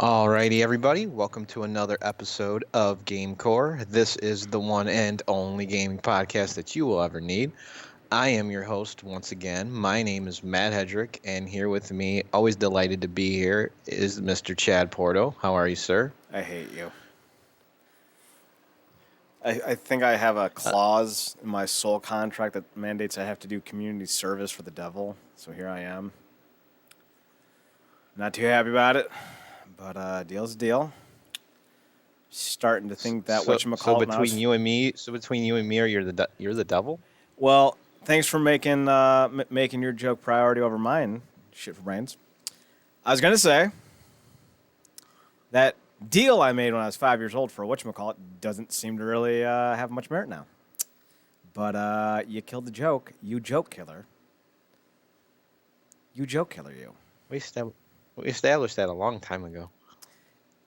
Alrighty, everybody, welcome to another episode of GameCorp. This is the one and only gaming podcast that you will ever need. I am your host once again. My name is Matt Hedrick, and here with me, always delighted to be here, is Mr. Chad Porto. How are you, sir? I hate you. I think I have a Uh, clause in my soul contract that mandates I have to do community service for the devil. So here I am. Not too happy about it, but deal's a deal. Starting to think that so whatchamacallit now between is... you and me, or you're the devil. Well, thanks for making your joke priority over mine. Shit for brains. I was gonna say that deal I made when I was 5 years old for whatchamacallit doesn't seem to really have much merit now. But you killed the joke. You joke killer. You joke killer, you. We estab- we established that a long time ago.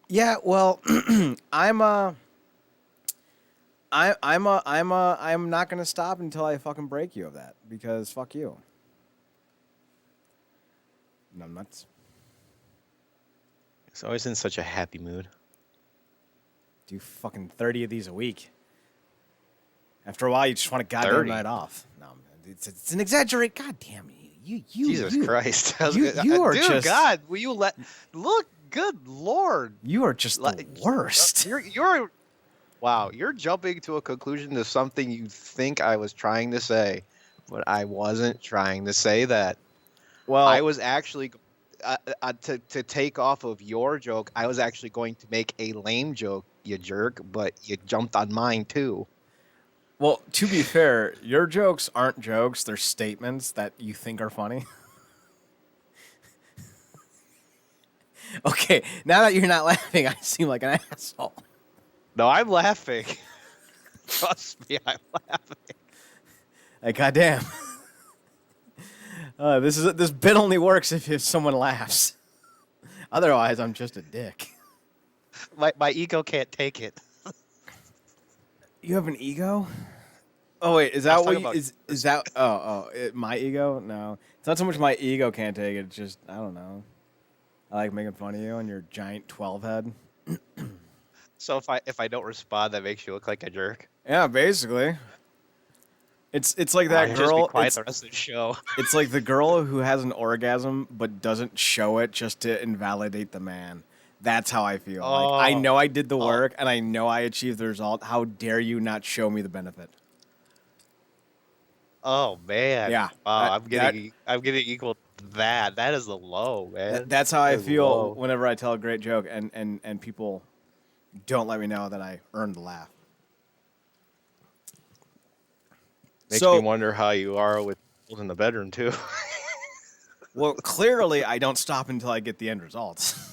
Yeah, well, I'm I'm not gonna stop until I fucking break you of that because fuck you. Numbnuts. It's always in such a happy mood. Do fucking 30 of these a week. After a while, you just want a goddamn 30? night off. No, man, it's an exaggerate. God damn you, Jesus Christ! you are Dude, just God, will you look? Good Lord! you are just the worst. You're wow. You're jumping to a conclusion to something you think I was trying to say, but I wasn't trying to say that. I Well, was actually to take off of your joke. I was actually going to make a lame joke, you jerk, but you jumped on mine too. well, to be fair, your jokes aren't jokes; they're statements that you think are funny. Okay, now that you're not laughing, I seem like an asshole. No, I'm laughing. Trust me, I'm laughing. Like, goddamn. This bit only works if someone laughs. Otherwise, I'm just a dick. My ego can't take it. You have an ego? Oh wait, is I was that what talking you, about is that? My ego? No, it's not so much my ego can't take it. It's just I don't know. I like making fun of you and your giant 12 head. So if I don't respond, that makes you look like a jerk. Yeah, basically. It's like I that just be girl. quiet the rest of the show. It's like the girl who has an orgasm but doesn't show it just to invalidate the man. That's how I feel. Like I know I did the work and I know I achieved the result. How dare you not show me the benefit? Oh man. Yeah, Wow, that I'm getting equal to that. That is the low, man. that's how That I is feel low. whenever I tell a great joke and people don't let me know that I earned the laugh. Makes me So, wonder how you are with girls in the bedroom too. well, clearly I don't stop until I get the end results.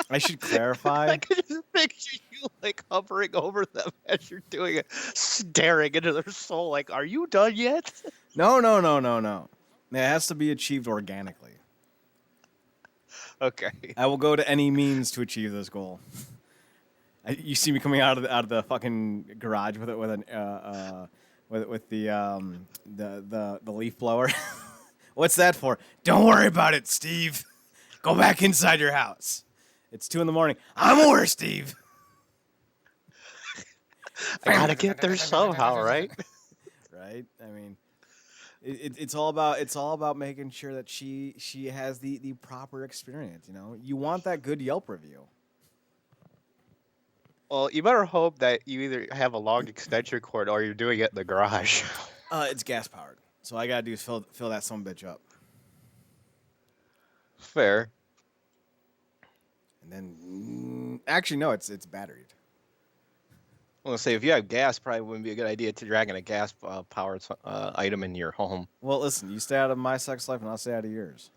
I should clarify. I can just picture you like hovering over them as you're doing it, staring into their soul. Like, are you done yet? No, no, no, no, no. It has to be achieved organically. Okay. I will go to any means to achieve this goal. You see me coming out of the fucking garage with it with the leaf blower. What's that for? Don't worry about it, Steve. Go back inside your house. It's 2 a.m. I'm aware, Steve. I gotta get there somehow, right? Right? I mean, it's all about making sure that she has the proper experience. You know, you want that good Yelp review. Well, you better hope that you either have a long extension cord or you're doing it in the garage. It's gas powered, so all I gotta do is fill that son of a bitch up, Fair. and then actually no, it's batteried. I'm gonna say if you have gas, probably wouldn't be a good idea to dragging a gas powered item in your home. Well, listen, you stay out of my sex life, and I'll stay out of yours.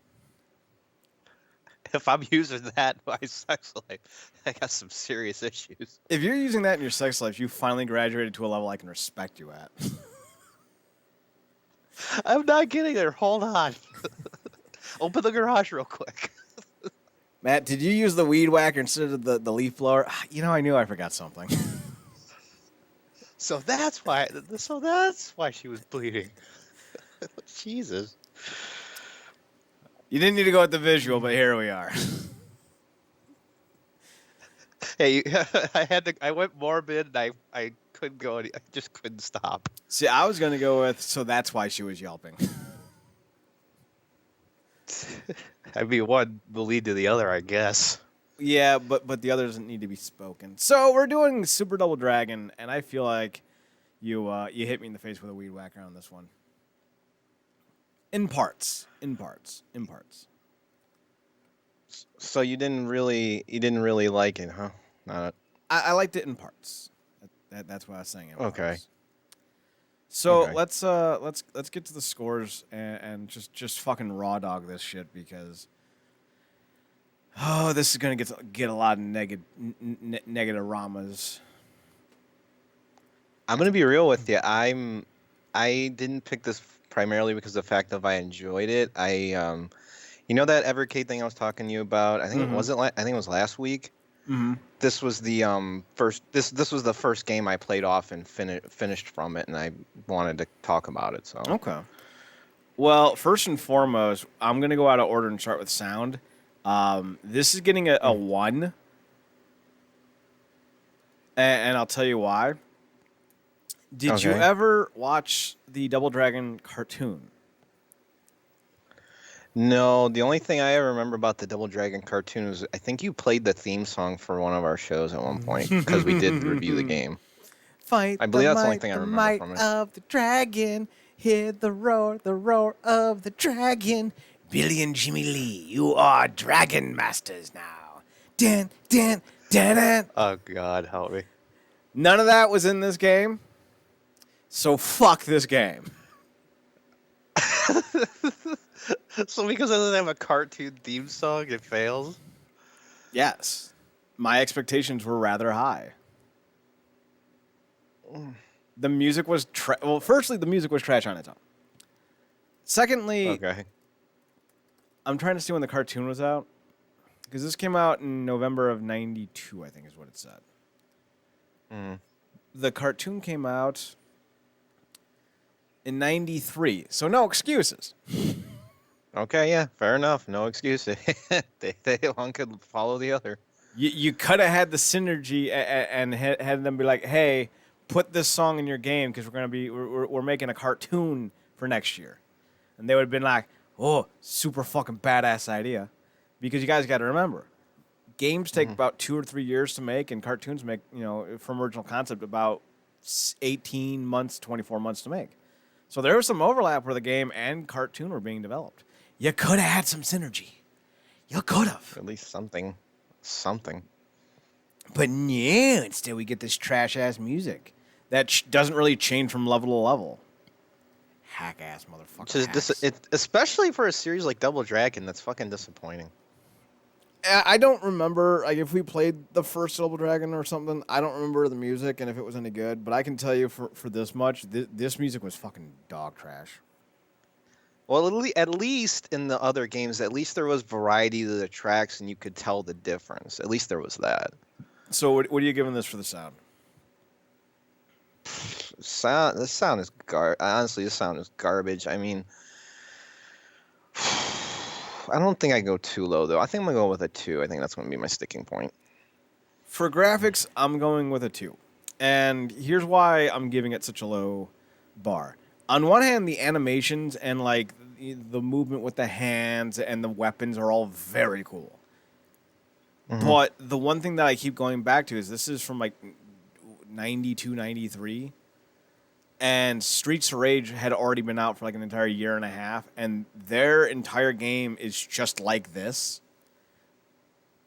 If I'm using that in my sex life, I got some serious issues. If you're using that in your sex life, you finally graduated to a level I can respect you at. I'm not getting there. Hold on. Open the garage real quick. Matt, did you use the weed whacker instead of the leaf blower? You know, I knew I forgot something. So that's why. So that's why she was bleeding. Jesus. You didn't need to go with the visual, but here we are. Hey, I went morbid, and I couldn't go. I just couldn't stop. See, I was going to go with, so that's why she was yelping. I mean, one will lead to the other, I guess. Yeah, but the other doesn't need to be spoken. So we're doing Super Double Dragon, and I feel like you hit me in the face with a weed whacker on this one. In parts. So you didn't really like it, huh? Not I liked it in parts. That's what I was saying. okay. Parts. So Okay. let's get to the scores and just fucking raw dog this shit because this is gonna get a lot of negative ramas. I'm gonna be real with you. I didn't pick this primarily because of the fact that I enjoyed it. You know that Evercade thing I was talking to you about? I think it wasn't. I think it was last week. Mm-hmm. This was the first. This was the first game I played off and finished from it, and I wanted to talk about it. So Okay. Well, first and foremost, I'm gonna go out of order and start with sound. This is getting a 1, and I'll tell you why. Did you ever watch the Double Dragon cartoon? No, the only thing I ever remember about the Double Dragon cartoon was I think you played the theme song for one of our shows at one point because we did review the game. Fight I believe the that's the only might, thing I the remember might from it. of the dragon. Hear the roar of the dragon. Billy and Jimmy Lee, you are dragon masters now. Dan, dan, dan, dan. Oh God, help me! None of that was in this game. So fuck this game. So because it doesn't have a cartoon theme song, it fails. Yes. My expectations were rather high. The music was firstly, the music was trash on its own. Secondly, Okay. I'm trying to see when the cartoon was out. Because this came out in November of 92, I think is what it said. The cartoon came out in 93. So no excuses. Okay, yeah, fair enough. No excuse. One could follow the other. You could have had the synergy and had them be like, "Hey, put this song in your game because we're making a cartoon for next year," and they would have been like, "Oh, super fucking badass idea," because you guys got to remember, games take about 2 or 3 years to make, and cartoons make from original concept about 18 months, 24 months to make. So there was some overlap where the game and cartoon were being developed. You could have had some synergy. You could have. At least something. But no, instead we get this trash-ass music that doesn't really change from level to level. Hack-ass motherfucker. Especially for a series like Double Dragon, that's fucking disappointing. I don't remember, like, if we played the first Double Dragon or something, I don't remember the music and if it was any good, but I can tell you for this much, this music was fucking dog trash. Well, at least in the other games, at least there was variety to the tracks and you could tell the difference. At least there was that. So what are you giving this for the sound? This sound is honestly, this sound is garbage. I mean, I don't think I go too low though. I think I'm gonna go with a 2. I think that's gonna be my sticking point. For graphics, I'm going with a 2. And here's why I'm giving it such a low bar. On one hand, the animations and like the movement with the hands and the weapons are all very cool. But the one thing that I keep going back to is this is from like 92, 93. And Streets of Rage had already been out for like an entire year and a half. And their entire game is just like this.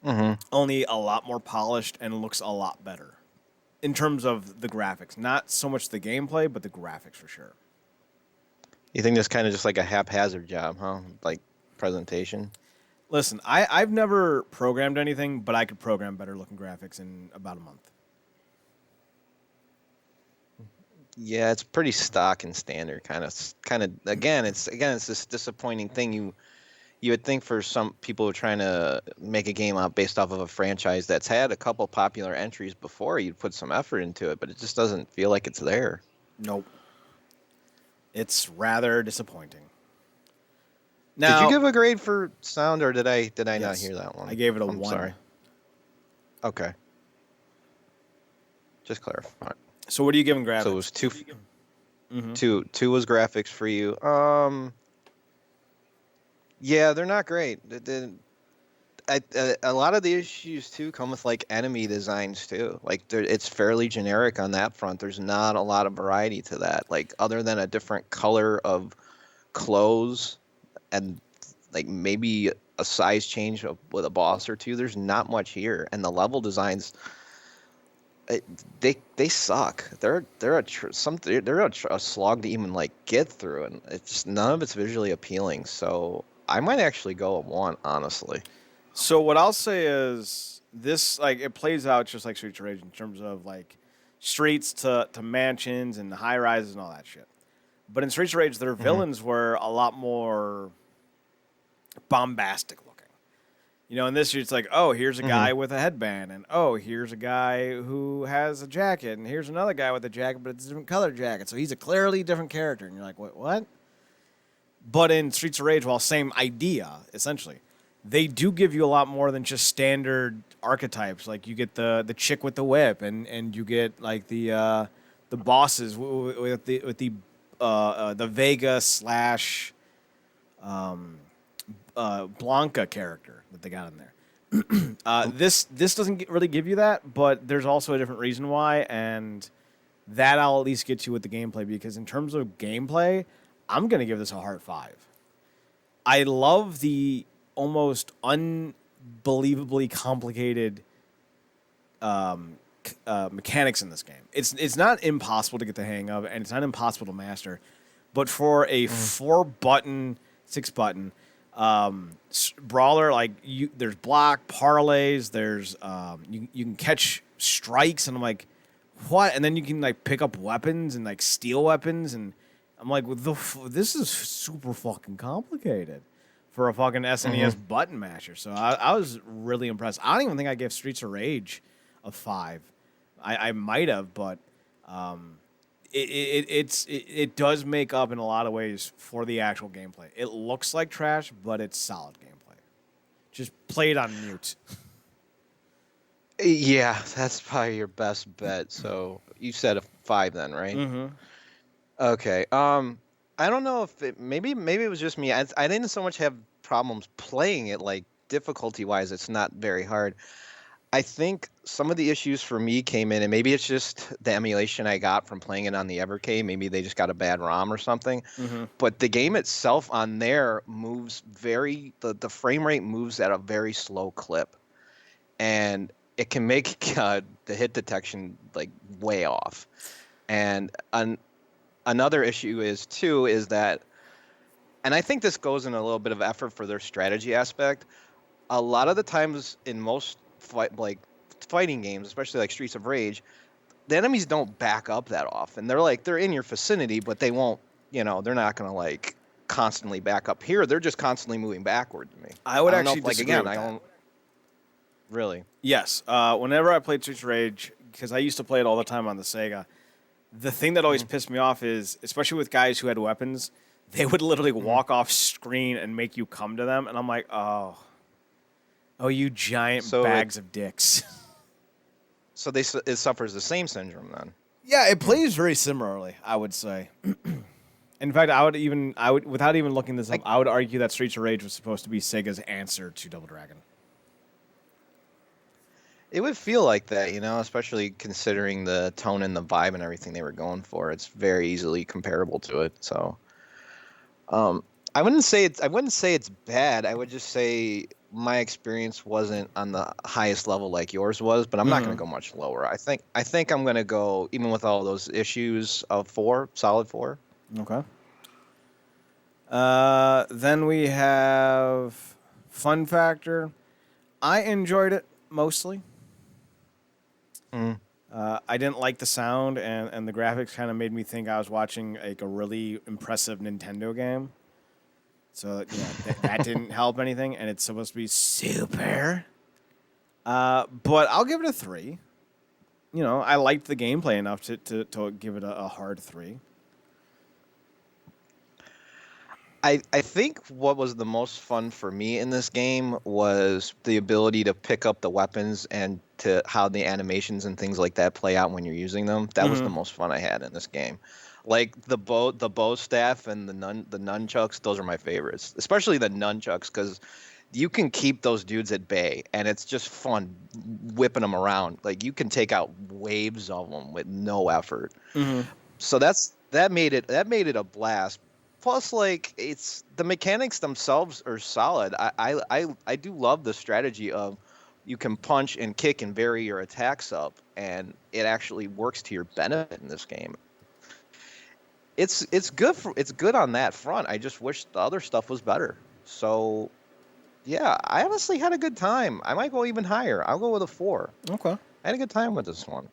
Only a lot more polished and looks a lot better. In terms of the graphics. Not so much the gameplay, but the graphics for sure. You think this kind of just like a haphazard job, huh? Like presentation? Listen, I've never programmed anything, but I could program better looking graphics in about a month. Yeah, it's pretty stock and standard kind of again, it's this disappointing thing you would think for some people who are trying to make a game out based off of a franchise that's had a couple popular entries before, you'd put some effort into it, but it just doesn't feel like it's there. Nope. It's rather disappointing. Did you Now, give a grade for sound, or did I not yes, hear that one? I gave it a I'm 1. sorry. Okay. Just clarify. So what are you giving So it graphics? was two. Mm-hmm. Two was graphics for you. Yeah, they're not great. A lot of the issues too come with like enemy designs too. Like it's fairly generic on that front. There's not a lot of variety to that. Like other than a different color of clothes and like maybe a size change with a boss or two. There's not much here, and the level designs it, they suck. They're a slog to even like get through, and it's just none of it's visually appealing. So I might actually go a 1, honestly. So what I'll say is this, like, it plays out just like Streets of Rage in terms of like streets to mansions and high rises and all that shit. But in Streets of Rage, their Hmm. villains were a lot more bombastic looking. You know, in this, it's like, oh, here's a Hmm. guy with a headband, and oh, here's a guy who has a jacket, and here's another guy with a jacket, but it's a different color jacket. So he's a clearly different character, and you're like, what? But in Streets of Rage, while same idea essentially, they do give you a lot more than just standard archetypes. Like you get the chick with the whip, and you get like the bosses with the Vega slash Blanca character that they got in there. This doesn't really give you that, but there's also a different reason why, and that I'll at least get you with the gameplay, because in terms of gameplay, I'm gonna give this a hard 5. I love the almost unbelievably complicated mechanics in this game. It's not impossible to get the hang of, and it's not impossible to master. But for a 4-button, 6-button brawler, like there's block parlays, there's you can catch strikes, and I'm like, what? And then you can like pick up weapons and like steal weapons, and I'm like, this is super fucking complicated for a fucking SNES Hmm. button masher. So I was really impressed. I don't even think I gave Streets of Rage a 5. I might have, but it does make up in a lot of ways for the actual gameplay. It looks like trash, but it's solid gameplay. Just play it on mute. Yeah, that's probably your best bet. So you said a 5 then, right? Mm-hmm. Okay. I don't know if maybe it was just me. I didn't so much have problems playing it, like difficulty wise. It's not very hard. I think some of the issues for me came in, and maybe it's just the emulation I got from playing it on the Evercade. Maybe they just got a bad ROM or something. Mm-hmm. But the game itself on there moves the frame rate moves at a very slow clip, and it can make the hit detection like way off. And another issue is that, and I think this goes in a little bit of effort for their strategy aspect. A lot of the times in most fighting games, especially like Streets of Rage, the enemies don't back up that often. They're in your vicinity, but they won't. They're not gonna like constantly back up. Here, they're just constantly moving backward to me. I would I don't know actually if like disagree again, with I that. don't really. Yes. Whenever I played Streets of Rage, because I used to play it all the time on the Sega, the thing that always Mhm. pissed me off is, especially with guys who had weapons, they would literally Mhm. walk off screen and make you come to them, and I'm like, oh, you giant So it bags of dicks. so it suffers the same syndrome then. Yeah, it Hmm. plays very similarly, I would say. In fact, I would, without even looking this up, Like I would argue that Streets of Rage was supposed to be Sega's answer to Double Dragon. it would feel like that, especially considering the tone and the vibe and everything they were going for. It's very easily comparable to it. So, um, I wouldn't say it's bad. I would just say my experience wasn't on the highest level like yours was, but I'm not going Mm-hmm. to go much lower. I think I'm going to go even with all those issues of 4, solid 4. Okay. Then we have Fun Factor. I enjoyed it mostly. Mm. I didn't like the sound, and the graphics kind of made me think I was watching like a really impressive Nintendo game. So that didn't help anything, and it's supposed to be super. But I'll give it a 3. I liked the gameplay enough to give it a hard 3. I think what was the most fun for me in this game was the ability to pick up the weapons and to how the animations and things like that play out when you're using them. That was the Mm-hmm. most fun I had in this game. Like the bow staff and the nunchucks, those are my favorites. Especially the nunchucks because you can keep those dudes at bay and it's just fun whipping them around. Like you can take out waves of them with no effort. Mm-hmm. So that made it a blast. Plus, like it's the mechanics themselves are solid. I do love the strategy of you can punch and kick and vary your attacks up, and it actually works to your benefit in this game. It's good on that front. I just wish the other stuff was better. So yeah, I honestly had a good time. I might go even higher. I'll go with a 4. Okay. I had a good time with this one.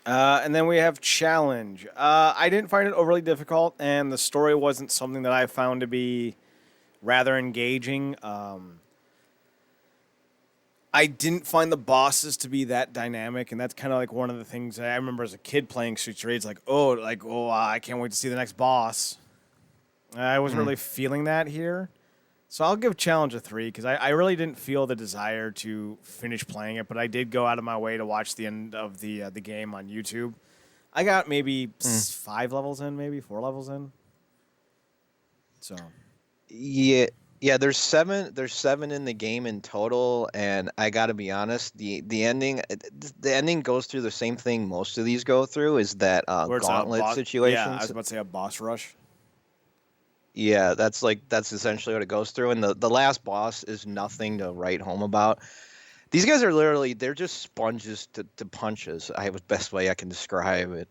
And then we have challenge. I didn't find it overly difficult, and the story wasn't something that I found to be rather engaging. I didn't find the bosses to be that dynamic, and that's kind of like one of the things I remember as a kid playing Streets of Rage. I can't wait to see the next boss. I wasn't really feeling that here. So I'll give Challenge a 3 because I really didn't feel the desire to finish playing it, but I did go out of my way to watch the end of the game on YouTube. I got maybe 5 levels in, maybe 4 levels in. So Yeah, yeah. There's seven in the game in total, and I got to be honest, the ending goes through the same thing most of these go through is that where it's a gauntlet boss, yeah, I was situations. about to say a boss rush. Yeah, that's essentially what it goes through, and the last boss is nothing to write home about. These guys are literally they're just sponges to punches. I have the best way I can describe it.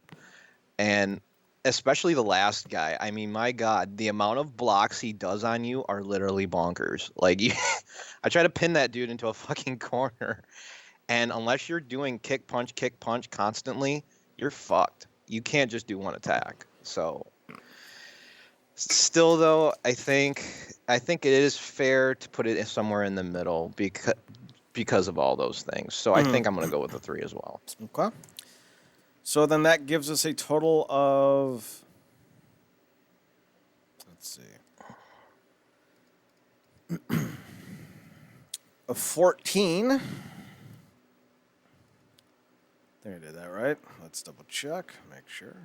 And especially the last guy. I mean, my God, the amount of blocks he does on you are literally bonkers. Like, I try to pin that dude into a fucking corner, and unless you're doing kick punch constantly, you're fucked. You can't just do one attack. So, still though, I think it is fair to put it somewhere in the middle because of all those things. So I think I'm gonna go with the 3 as well. Okay. So then that gives us a total of, let's see, of 14. I think I did that right. Let's double check, make sure.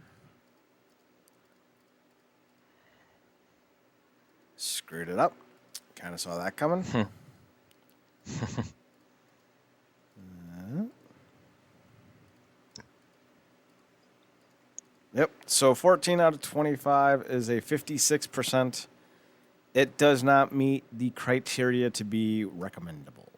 Screwed it up. Kind of saw that coming. Yep. So 14 out of 25 is a 56%. It does not meet the criteria to be recommendable.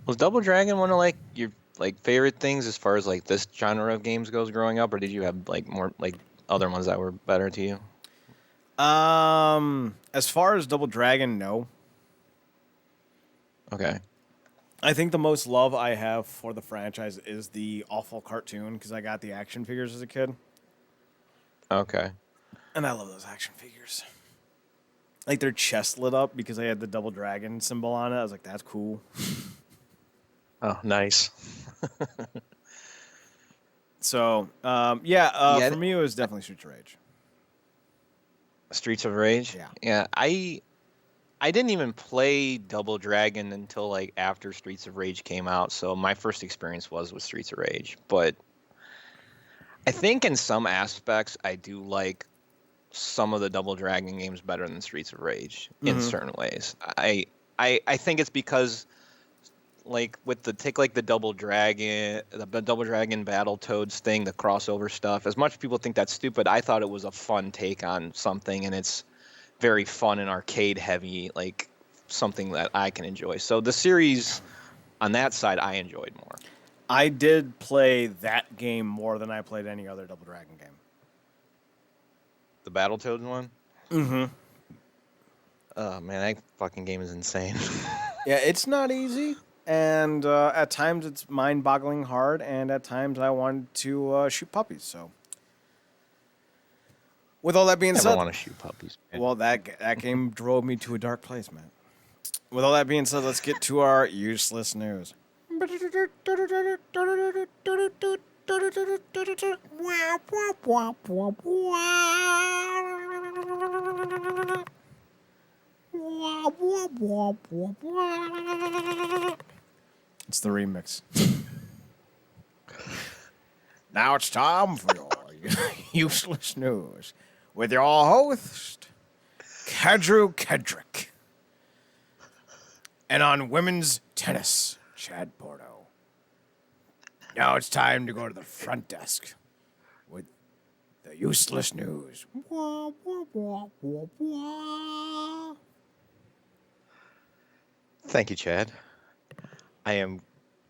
Was Double Dragon one of like your like favorite things as far as like this genre of games goes growing up, or did you have like more like other ones that were better to you? As far as Double Dragon, no. Okay. I think the most love I have for the franchise is the awful cartoon because I got the action figures as a kid. Okay. And I love those action figures. Like their chest lit up because I had the Double Dragon symbol on it. I was like, that's cool. Oh, nice. So, Yeah, for me, it was definitely Streets of Rage. Streets of Rage. Yeah. Yeah, I didn't even play Double Dragon until like after Streets of Rage came out. So my first experience was with Streets of Rage, but I think in some aspects I do like some of the Double Dragon games better than Streets of Rage in certain ways. I think it's because like with the take like the Double Dragon Battletoads thing, the crossover stuff. As much as people think that's stupid, I thought it was a fun take on something, and it's very fun and arcade heavy, like something that I can enjoy. So the series on that side, I enjoyed more. I did play that game more than I played any other Double Dragon game. The Battletoads one. Mm-hmm. Oh man, that fucking game is insane. Yeah, it's not easy. And at times it's mind-boggling hard, and at times I wanted to shoot puppies. So, with all that being Never said, want to shoot puppies. Man. well, that game drove me to a dark place, man. With all that being said, let's get to our useless news. It's the remix. Now it's time for your useless news with your host, Kedru Kedrick. And on women's tennis, Chad Porto. Now it's time to go to the front desk with the useless news. Thank you, Chad. I am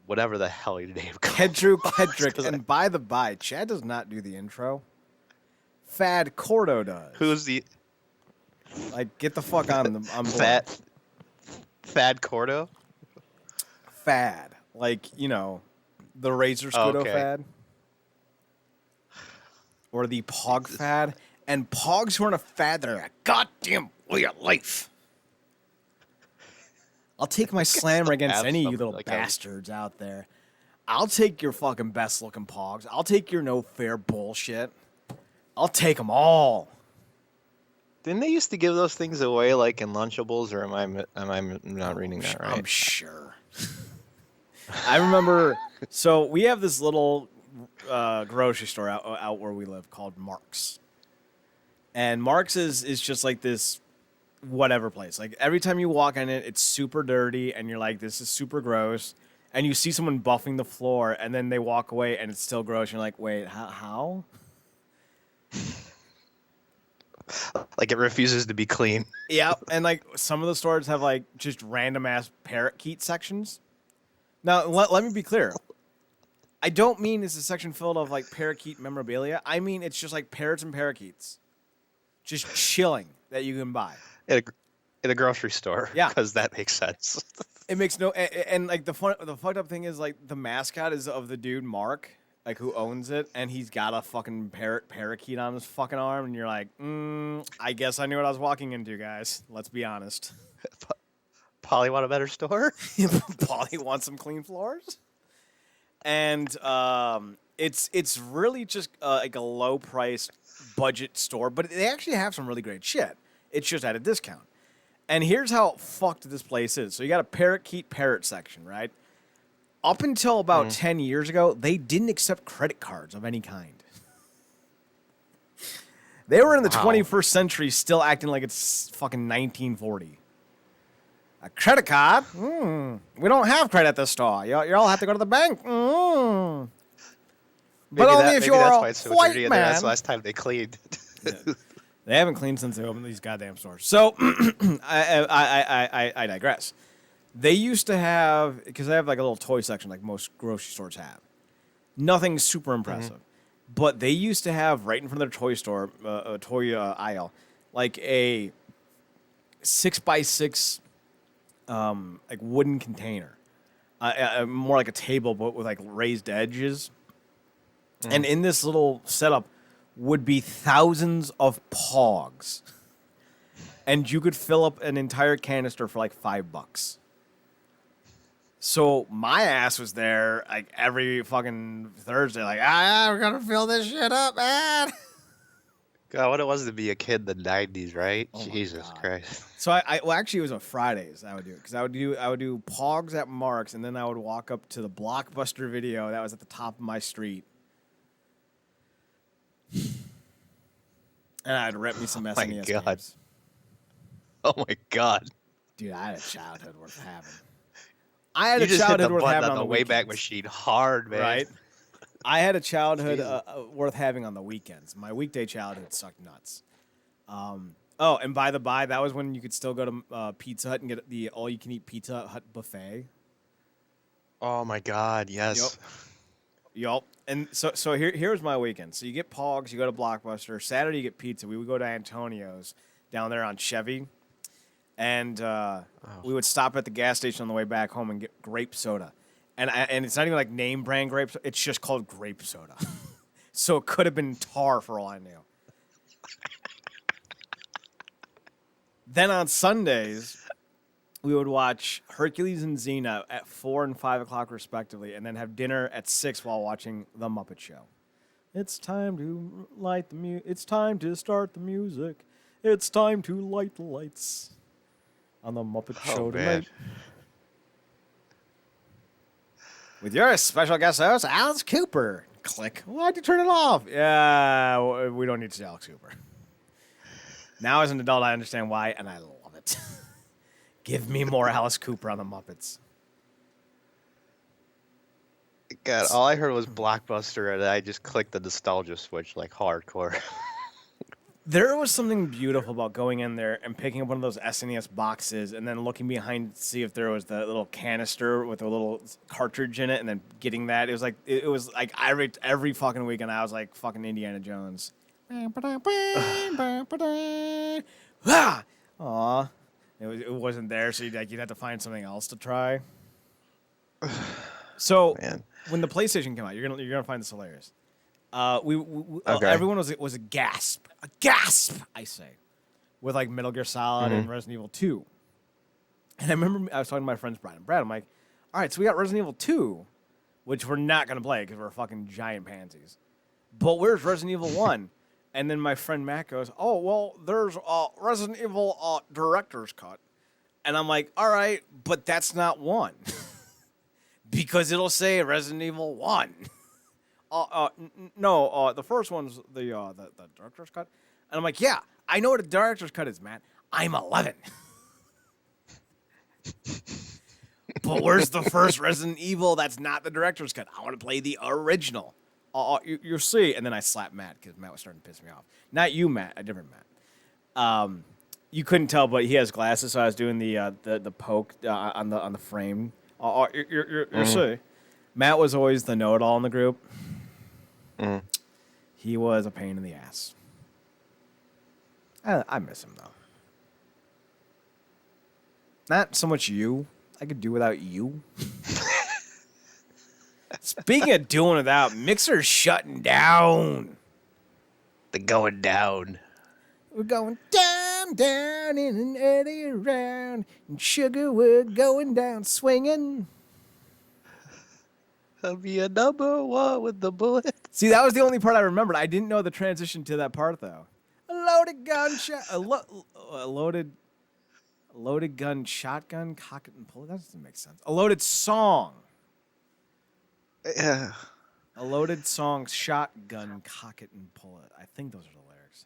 whatever the hell your name called. Kedru Kedrick. And by the by, Chad does not do the intro. Fad Cordo does. Who's the Like, get the fuck on board. Fad Cordo? Fad. Like, you know, the Razor Scudo fad. Or the Pog fad. And Pogs weren't a fad, they're a goddamn way of life. I'll take my slammer against any of you little bastards out there. I'll take your fucking best looking Pogs. I'll take your no fair bullshit. I'll take them all. Didn't they used to give those things away like in Lunchables, or am I not reading that right? I'm sure. I remember. So we have this little grocery store out where we live called Mark's, and Mark's is just like this whatever place. Like every time you walk in it, it's super dirty, and you're like, this is super gross. And you see someone buffing the floor, and then they walk away, and it's still gross. And you're like, wait, how? Like it refuses to be clean. Yeah, and like some of the stores have like just random ass parakeet sections. Now, let me be clear. I don't mean it's a section filled of like parakeet memorabilia. I mean it's just like parrots and parakeets, just chilling that you can buy At a grocery store. Yeah, because that makes sense. It makes no and like the fucked up thing is like the mascot is of the dude Mark, like who owns it, and he's got a fucking parakeet on his fucking arm, and you're like, I guess I knew what I was walking into, guys. Let's be honest. Polly want a better store? Polly wants some clean floors. And it's really just like a low price budget store, but they actually have some really great shit. It's just at a discount. And here's how fucked this place is. So you got a parakeet parrot section, right? Up until about 10 years ago, they didn't accept credit cards of any kind. They were in the 21st century still acting like it's fucking 1940. A credit card? We don't have credit at this store. You all have to go to the bank. But only if you're a white man. That's the last time they cleaned. Yeah. They haven't cleaned since they opened these goddamn stores. So I digress. They used to have, because they have like a little toy section like most grocery stores have. Nothing super impressive. But they used to have right in front of their toy store, toy aisle, like a 6x6 like wooden container. More like a table, but with like raised edges. And in this little setup would be thousands of Pogs. And you could fill up an entire canister for like $5. So my ass was there like every fucking Thursday, like, we're gonna fill this shit up, man. God, what it was to be a kid in the 90s, right? Oh Jesus Christ. So well, actually, it was on Fridays I would do it, because I would do Pogs at Mark's, and then I would walk up to the Blockbuster Video that was at the top of my street, and I'd rent me some SNES games. Oh my God, dude, I had a childhood worth having. I had a childhood worth having on the Wayback Machine hard, man. Right? I had a childhood worth having on the weekends. My weekday childhood sucked nuts. Oh, and by the by, that was when you could still go to Pizza Hut and get the all-you-can-eat Pizza Hut buffet. Oh my God, yes. Yup. And so here's my weekend. So you get Pogs, you go to Blockbuster. Saturday you get pizza. We would go to Antonio's down there on Chevy. And we would stop at the gas station on the way back home and get grape soda. And it's not even like name brand grape soda. It's just called grape soda. So it could have been tar for all I knew. Then on Sundays, we would watch Hercules and Xena at 4 and 5 o'clock respectively, and then have dinner at 6 while watching The Muppet Show. It's time to light the It's time to start the music. It's time to light the lights on The Muppet Show man. tonight. With your special guest host, Alice Cooper. Click. Why'd you turn it off? Yeah, we don't need to see Alex Cooper. Now, as an adult, I understand why, and I love it. Give me more Alice Cooper on the Muppets. God, all I heard was Blockbuster, and I just clicked the nostalgia switch like hardcore. There was something beautiful about going in there and picking up one of those SNES boxes and then looking behind to see if there was the little canister with a little cartridge in it, and then getting that. It was like I raked every fucking weekend. I was like fucking Indiana Jones. Aw. It wasn't there, so you'd have to find something else to try. So Man. when the PlayStation came out, you're gonna find this hilarious. Okay. Everyone was a gasp, I say, with like Metal Gear Solid and Resident Evil 2. And I remember I was talking to my friends Brad and Brad. I'm like, all right, so we got Resident Evil 2, which we're not gonna play because we're fucking giant pansies. But where's Resident Evil 1? And then my friend Matt goes, oh well, there's Resident Evil director's cut. And I'm like, all right, but that's not 1. Because it'll say Resident Evil 1. No, the first one's the director's cut. And I'm like, yeah, I know what a director's cut is, Matt. I'm 11. But where's the first Resident Evil that's not the director's cut? I want to play the original. You'll see. And then I slapped Matt because Matt was starting to piss me off. Not you, Matt, a different Matt. You couldn't tell, but he has glasses, so I was doing the poke on the frame. You'll see. Matt was always the know-it-all in the group. He was a pain in the ass. I miss him, though. Not so much you. I could do without you. Speaking of doing without, Mixer's shutting down. They're going down. We're going down, down, in an eddy around. And sugar, we're going down swinging. I'll be a number one with the bullet. See, that was the only part I remembered. I didn't know the transition to that part, though. A loaded gunshot, a loaded gun, shotgun, cock it and pull it. That doesn't make sense. A loaded song. Yeah. A loaded song, shotgun, cock it and pull it. I think those are the lyrics.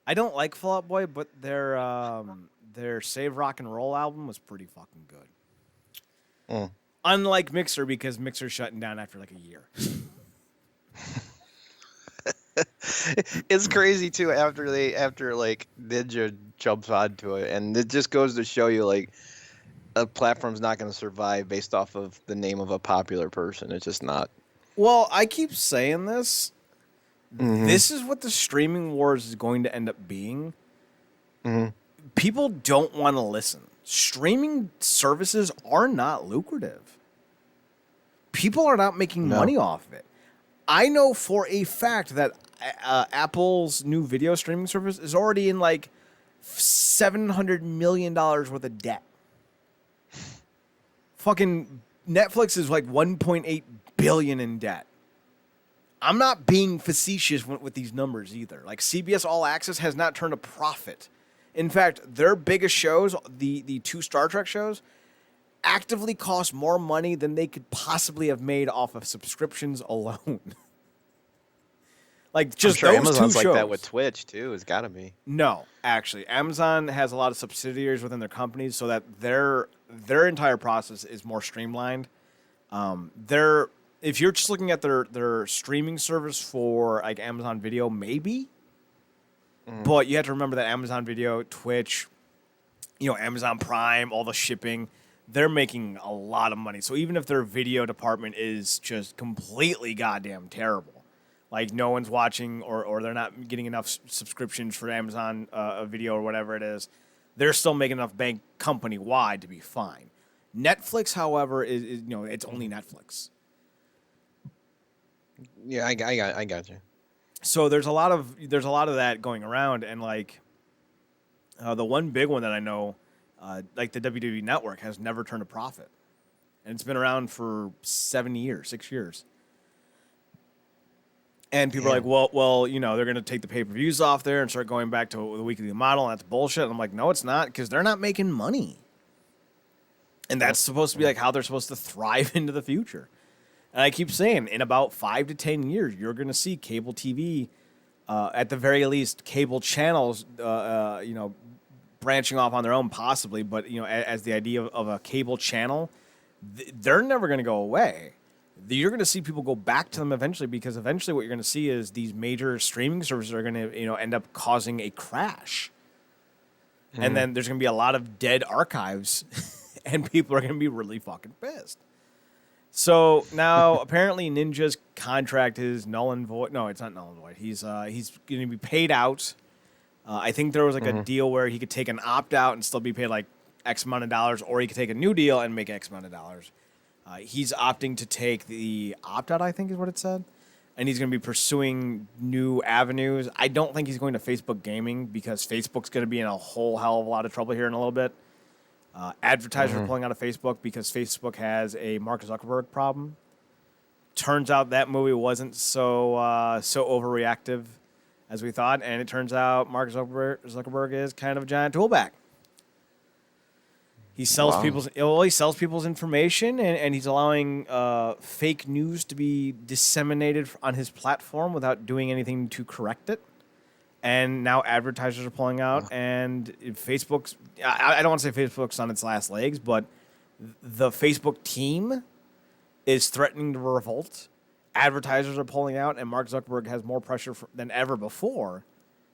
I don't like Fall Out Boy, but their Save Rock and Roll album was pretty fucking good. Unlike Mixer, because Mixer's shutting down after like a year. It's crazy too after like Ninja jumps onto it, and it just goes to show you like a platform's not going to survive based off of the name of a popular person. It's just not. Well, I keep saying this. This is what the streaming wars is going to end up being. People don't want to listen. Streaming services are not lucrative. People are not making money off of it. I know for a fact that Apple's new video streaming service is already in like $700 million worth of debt. Fucking Netflix is like $1.8 billion in debt. I'm not being facetious with these numbers either. Like CBS All Access has not turned a profit. In fact, their biggest shows, the 2 Star Trek shows, actively cost more money than they could possibly have made off of subscriptions alone. Like just I'm sure those Amazon's 2 like shows. that with Twitch too. It's got to be. No, actually, Amazon has a lot of subsidiaries within their companies, so that their entire process is more streamlined. If you're just looking at their streaming service for like Amazon Video, maybe. But you have to remember that Amazon Video, Twitch, Amazon Prime, all the shipping, they're making a lot of money. So even if their video department is just completely goddamn terrible, like no one's watching or they're not getting enough subscriptions for Amazon Video or whatever it is, they're still making enough bank company-wide to be fine. Netflix, however, is it's only Netflix. Yeah, I got you. So there's a lot of that going around, and like the one big one that I know like the WWE Network has never turned a profit, and it's been around for 6 years. And people are like, Damn. well, they're going to take the pay-per-views off there and start going back to the weekly model, and that's bullshit. And I'm like, no, it's not, because they're not making money. And that's supposed to be like how they're supposed to thrive into the future. And I keep saying, in about 5 to 10 years, you're going to see cable TV, at the very least, cable channels, branching off on their own, possibly. But as the idea of a cable channel, they're never going to go away. You're going to see people go back to them eventually, because eventually what you're going to see is these major streaming services are going to end up causing a crash. And then there's going to be a lot of dead archives, and people are going to be really fucking pissed. So now apparently Ninja's contract is null and void. No, it's not null and void. He's going to be paid out. I think there was like a deal where he could take an opt out and still be paid like X amount of dollars, or he could take a new deal and make X amount of dollars. He's opting to take the opt out, I think is what it said. And he's going to be pursuing new avenues. I don't think he's going to Facebook gaming, because Facebook's going to be in a whole hell of a lot of trouble here in a little bit. Advertisers are pulling out of Facebook because Facebook has a Mark Zuckerberg problem. Turns out that movie wasn't so overreactive as we thought, and it turns out Mark Zuckerberg is kind of a giant toolbag. He sells people's information, and he's allowing fake news to be disseminated on his platform without doing anything to correct it. And now advertisers are pulling out, and Facebook's... I don't want to say Facebook's on its last legs, but the Facebook team is threatening to revolt. Advertisers are pulling out, and Mark Zuckerberg has more pressure than ever before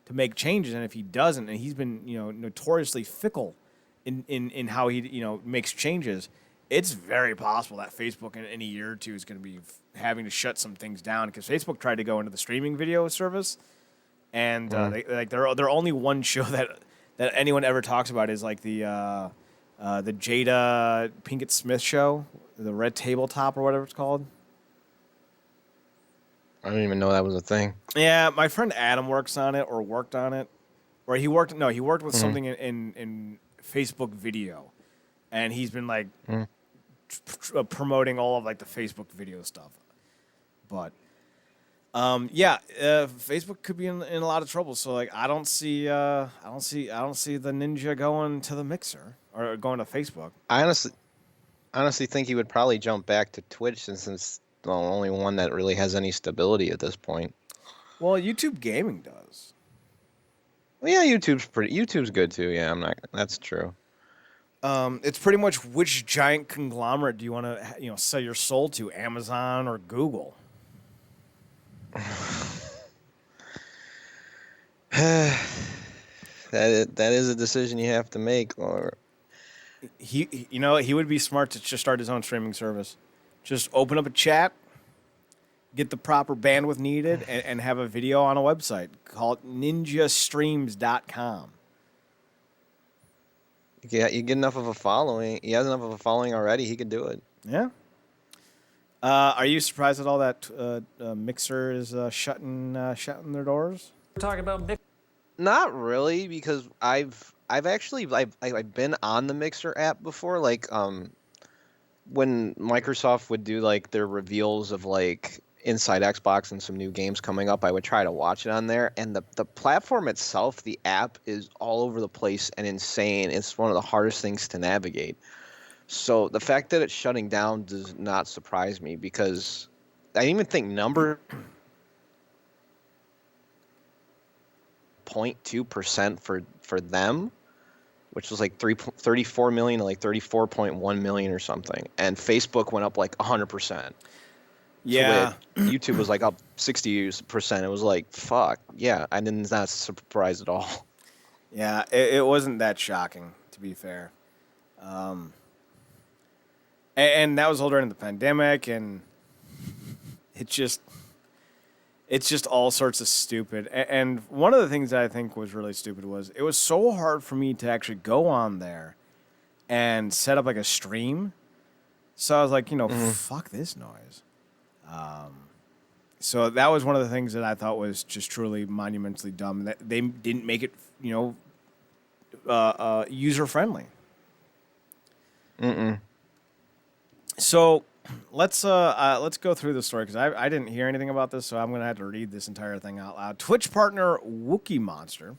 to make changes. And if he doesn't, and he's been notoriously fickle in how he makes changes, it's very possible that Facebook in a year or two is going to be having to shut some things down, because Facebook tried to go into the streaming video service. And they're only one show that anyone ever talks about is like the Jada Pinkett Smith show, the Red Tabletop or whatever it's called. I didn't even know that was a thing. Yeah, my friend Adam worked on it, or he worked with something in Facebook video, and he's been like promoting all of like the Facebook video stuff, but. Facebook could be in a lot of trouble. So like, I don't see the Ninja going to the Mixer or going to Facebook. I honestly think he would probably jump back to Twitch, since it's the only one that really has any stability at this point. Well, YouTube Gaming does. Well, yeah, YouTube's good too. Yeah, that's true. It's pretty much which giant conglomerate do you want to sell your soul to, Amazon or Google? That is a decision you have to make. Or he would be smart to just start his own streaming service. Just open up a chat, get the proper bandwidth needed, and have a video on a website. Call it ninjastreams.com. Yeah, you get enough of a following. He has enough of a following already. He could do it. Yeah. Are you surprised at all that Mixer is shutting their doors? We're talking about Not really, because I've been on the Mixer app before. Like when Microsoft would do like their reveals of like inside Xbox and some new games coming up, I would try to watch it on there. And the platform itself, the app, is all over the place and insane. It's one of the hardest things to navigate. So the fact that it's shutting down does not surprise me, because I even think number 0.2% for them, which was like 34 million to like 34.1 million or something, and Facebook went up like 100%. Yeah, so YouTube was like up 60%. It was like, fuck, yeah, I didn't not surprised at all. Yeah, it wasn't that shocking, to be fair. And that was all during the pandemic, and it's just all sorts of stupid. And one of the things that I think was really stupid was it was so hard for me to actually go on there and set up like a stream. So I was like, fuck this noise. So that was one of the things that I thought was just truly monumentally dumb. That they didn't make it, user friendly. Mm-mm. So let's go through the story because I didn't hear anything about this, so I'm gonna have to read this entire thing out loud. Twitch partner Wookie Monster.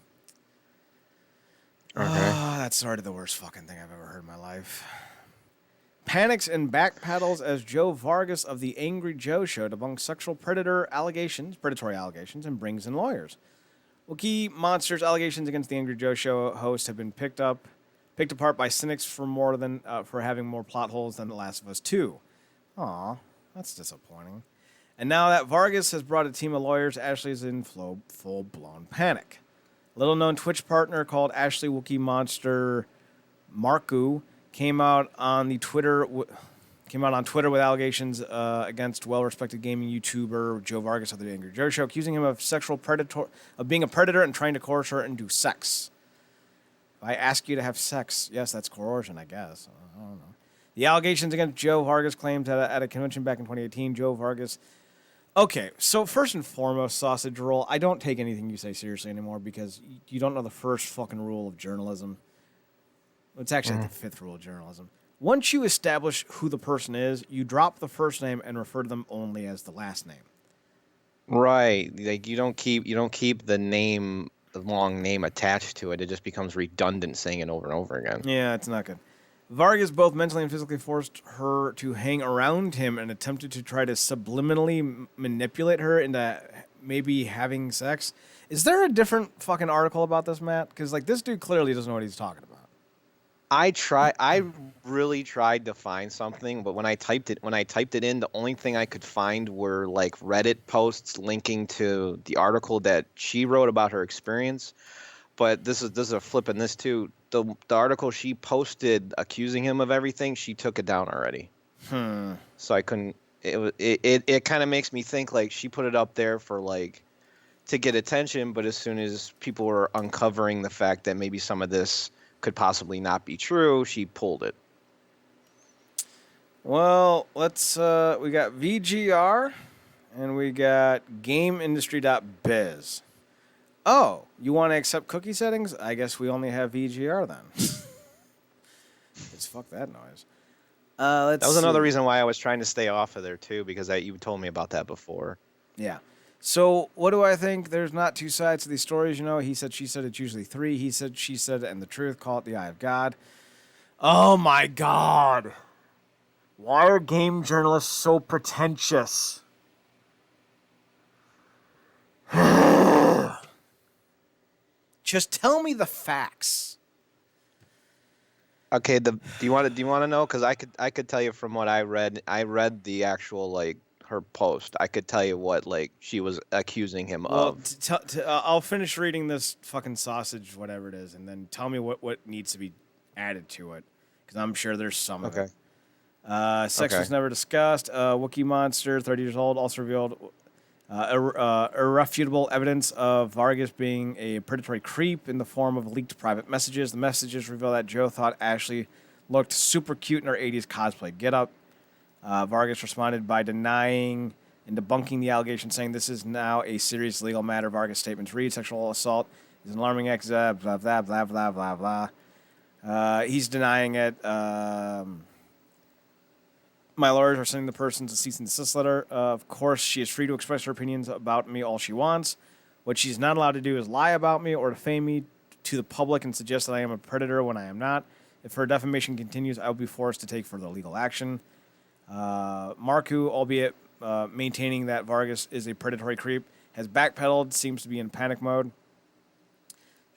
Okay. That's already the worst fucking thing I've ever heard in my life. Panics and backpedals as Joe Vargas of the Angry Joe Show debunks sexual predatory allegations, and brings in lawyers. Wookie Monster's allegations against the Angry Joe Show host have been picked apart by cynics for having more plot holes than The Last of Us 2. Aw, that's disappointing. And now that Vargas has brought a team of lawyers, Ashley is in full-blown panic. Little-known Twitch partner called Ashley Wookie Monster Marku came out on Twitter with allegations against well-respected gaming YouTuber Joe Vargas of the Angry Joe Show, accusing him of being a predator and trying to coerce her into sex. If I ask you to have sex, yes, that's coercion, I guess. I don't know. The allegations against Joe Vargas claimed at a convention back in 2018, Joe Vargas. Okay, so first and foremost, sausage roll, I don't take anything you say seriously anymore because you don't know the first fucking rule of journalism. It's actually like the fifth rule of journalism. Once you establish who the person is, you drop the first name and refer to them only as the last name. Right. Like you don't keep the long name attached to it. It just becomes redundant saying it over and over again. Yeah, it's not good. Vargas both mentally and physically forced her to hang around him and attempted to try to subliminally manipulate her into maybe having sex. Is there a different fucking article about this, Matt? Because like this dude clearly doesn't know what he's talking about. I really tried to find something, but when I typed it in, the only thing I could find were like Reddit posts linking to the article that she wrote about her experience. But this is a flip in this too. The article she posted accusing him of everything, she took it down already. So I couldn't. It kind of makes me think like she put it up there for like to get attention, but as soon as people were uncovering the fact that maybe some of this could possibly not be true, she pulled it. Well, let's we got VGR and we got GameIndustry.biz. Oh, you want to accept cookie settings? I guess we only have VGR then. Let's fuck that noise. That was another reason why I was trying to stay off of there too, because you told me about that before. Yeah. So what do I think? There's not two sides to these stories, you know. He said, she said, it's usually three. He said, she said, and the truth. Call it the eye of God. Oh my God. Why are game journalists so pretentious? Just tell me the facts. Okay, do you want to know? Because I could tell you from what I read. I read the actual like her post. I could tell you what like she was accusing him of. I'll finish reading this fucking sausage, whatever it is, and then tell me what needs to be added to it, because I'm sure there's some of it. Sex was never discussed. Wookie Monster, 30 years old, also revealed irrefutable evidence of Vargas being a predatory creep in the form of leaked private messages. The messages reveal that Joe thought Ashley looked super cute in her 80s cosplay getup. Vargas responded by denying and debunking the allegation, saying this is now a serious legal matter. Vargas' statements read, sexual assault is an alarming act, blah, blah, blah, blah, blah, blah, blah. He's denying it. My lawyers are sending the person a cease and desist letter. Of course, she is free to express her opinions about me all she wants. What she's not allowed to do is lie about me or defame me to the public and suggest that I am a predator when I am not. If her defamation continues, I will be forced to take further legal action. Marku, albeit maintaining that Vargas is a predatory creep, has backpedaled, seems to be in panic mode.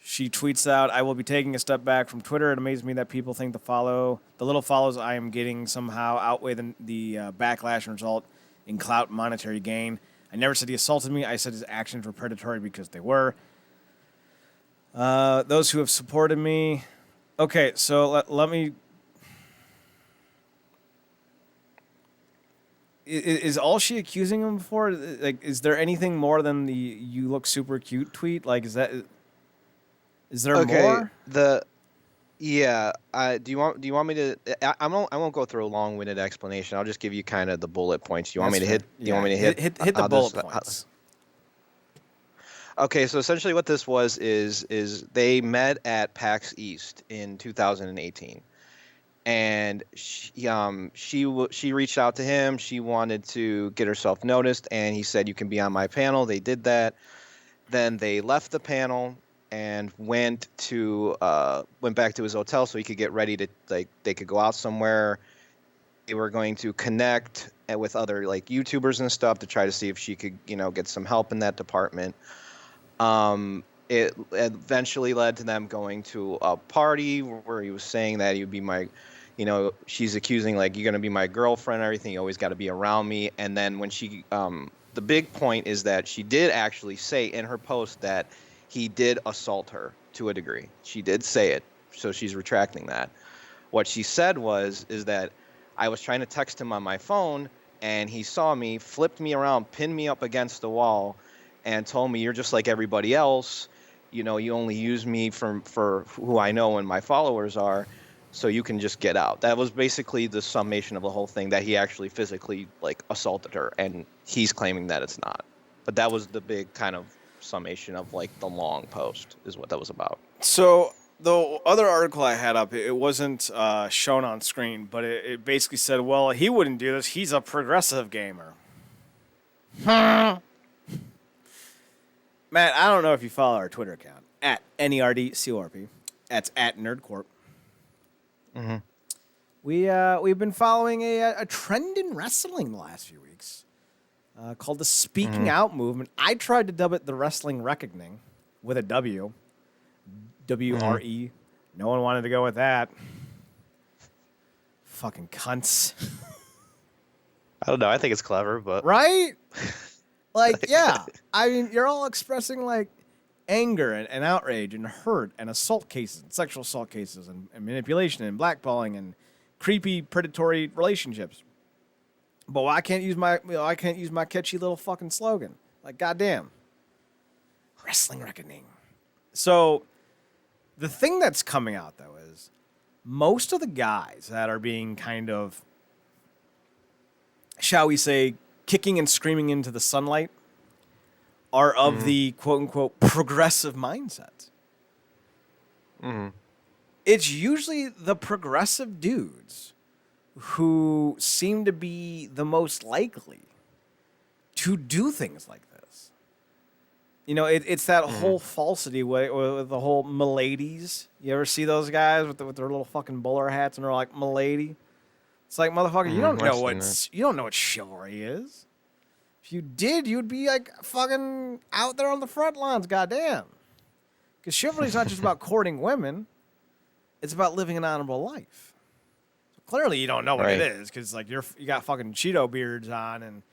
She tweets out, I will be taking a step back from Twitter. It amazes me that people think the little follows I am getting somehow outweigh the backlash and result in clout monetary gain. I never said he assaulted me. I said his actions were predatory because they were. Those who have supported me. Okay, so let me... Is all she accusing him for? Like, is there anything more than the "you look super cute" tweet? Like, is there more? Do you want me to? I won't go through a long-winded explanation. I'll just give you kind of the bullet points. Do you want me to hit? Do you want me to hit the bullet points? Okay, so essentially what this was is they met at PAX East in 2018. and she reached out to him. She wanted to get herself noticed, and he said, "You can be on my panel." They did that. Then they left the panel and went back to his hotel so he could get ready to, like, they could go out somewhere. They were going to connect with other, like, YouTubers and stuff to try to see if she could, get some help in that department. It eventually led to them going to a party where he was saying that he would be my, she's accusing, like, "You're going to be my girlfriend and everything. You always got to be around me." And then when the big point is that she did actually say in her post that he did assault her to a degree. She did say it. So she's retracting that. What she said is that I was trying to text him on my phone, and he saw me, flipped me around, pinned me up against the wall, and told me, "You're just like everybody else. You only use me for who I know and my followers are, so you can just get out." That was basically the summation of the whole thing, that he actually physically, like, assaulted her, and he's claiming that it's not. But that was the big kind of summation of, like, the long post is what that was about. So the other article I had up, it wasn't shown on screen, but it basically said, well, he wouldn't do this. He's a progressive gamer. Matt, I don't know if you follow our Twitter account, at NERDCORP. That's at NerdCorp. Mm-hmm. We've been following a trend in wrestling the last few weeks called the Speaking Out movement. I tried to dub it the Wrestling Reckoning with a W. W-R-E. No one wanted to go with that. Fucking cunts. I don't know. I think it's clever, but... Right? Like, yeah. I mean, you're all expressing, like, anger and outrage and hurt and assault cases, and sexual assault cases, and manipulation and blackballing and creepy predatory relationships. But I can't use my catchy little fucking slogan. Like, goddamn. Wrestling Reckoning. So, the thing that's coming out, though, is most of the guys that are being kind of, shall we say, kicking and screaming into the sunlight are of the quote-unquote progressive mindset. It's usually the progressive dudes who seem to be the most likely to do things like this. It's that whole falsity with the whole miladies. You ever see those guys with their little fucking bowler hats and they're like, "Milady"? It's like, motherfucker, you don't know what chivalry is. If you did, you'd be like fucking out there on the front lines, goddamn. Because chivalry's not just about courting women; it's about living an honorable life. So clearly, you don't know what it is, because like you got fucking Cheeto beards on, and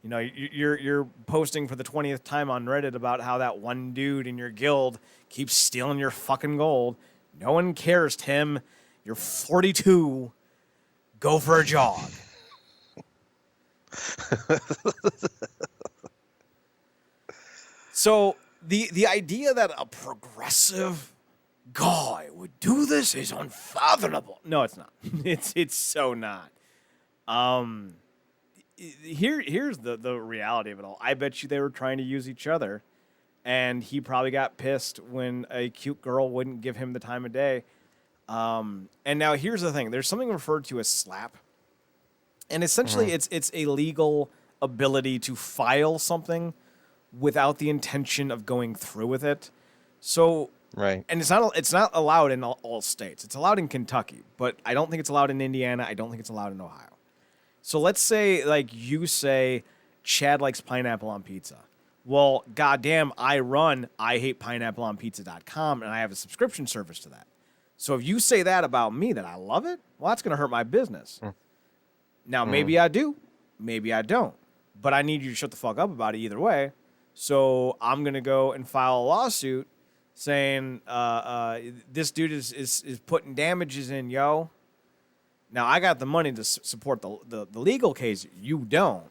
you're posting for the 20th time on Reddit about how that one dude in your guild keeps stealing your fucking gold. No one cares, Tim. You're 42. Go for a jog. So the idea that a progressive guy would do this is unfathomable. No, it's not. It's so not. Here's the reality of it all. I bet you they were trying to use each other, and he probably got pissed when a cute girl wouldn't give him the time of day. And now here's the thing. There's something referred to as slap. And essentially it's a legal ability to file something without the intention of going through with it. So, and it's not allowed in all states. It's allowed in Kentucky, but I don't think it's allowed in Indiana. I don't think it's allowed in Ohio. So let's say, like, you say Chad likes pineapple on pizza. Well, goddamn, I run IHatePineappleOnPizza.com, and I have a subscription service to that. So if you say that about me, that I love it, well, that's going to hurt my business. Now, maybe I do. Maybe I don't. But I need you to shut the fuck up about it either way. So I'm going to go and file a lawsuit saying this dude is putting damages in, yo. Now, I got the money to support the legal case. You don't.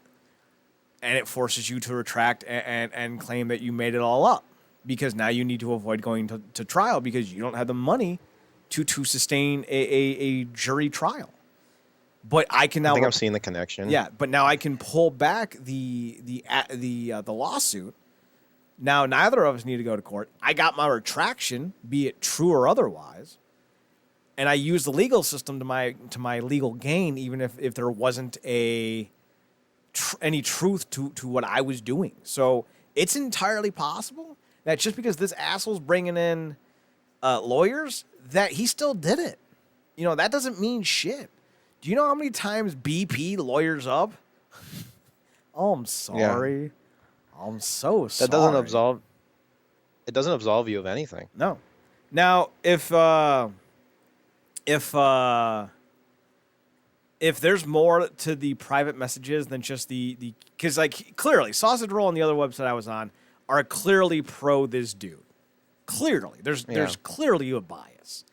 And it forces you to retract and claim that you made it all up. Because now you need to avoid going to trial because you don't have the money to sustain a jury trial. But I can now. I think I'm seeing the connection. Yeah, but now I can pull back the lawsuit. Now neither of us need to go to court. I got my retraction, be it true or otherwise, and I use the legal system to my legal gain, even if there wasn't any truth to what I was doing. So it's entirely possible that just because this asshole's bringing in lawyers, that he still did it. You know, that doesn't mean shit. Do you know how many times BP lawyers up? Oh, I'm sorry. Yeah. I'm so sorry. That doesn't absolve. It doesn't absolve you of anything. No. Now, if there's more to the private messages than just the because like clearly Sausage Roll and the other website I was on are clearly pro this dude. Clearly, there's clearly a bias.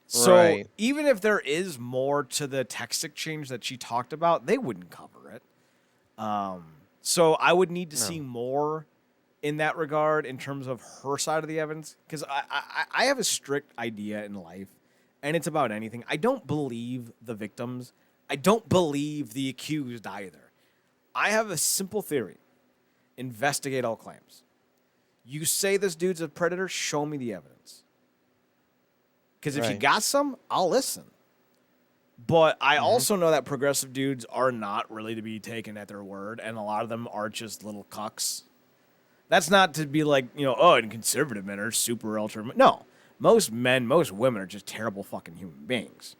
So even if there is more to the text exchange that she talked about, they wouldn't cover it. So I would need to see more in that regard in terms of her side of the evidence, because I have a strict idea in life, and it's about anything. I don't believe the victims. I don't believe the accused either. I have a simple theory. Investigate all claims. You say this dude's a predator, show me the evidence. Because if you got some, I'll listen. But I also know that progressive dudes are not really to be taken at their word, and a lot of them are just little cucks. That's not to be like, and conservative men are super ultra. No. Most men, most women are just terrible fucking human beings.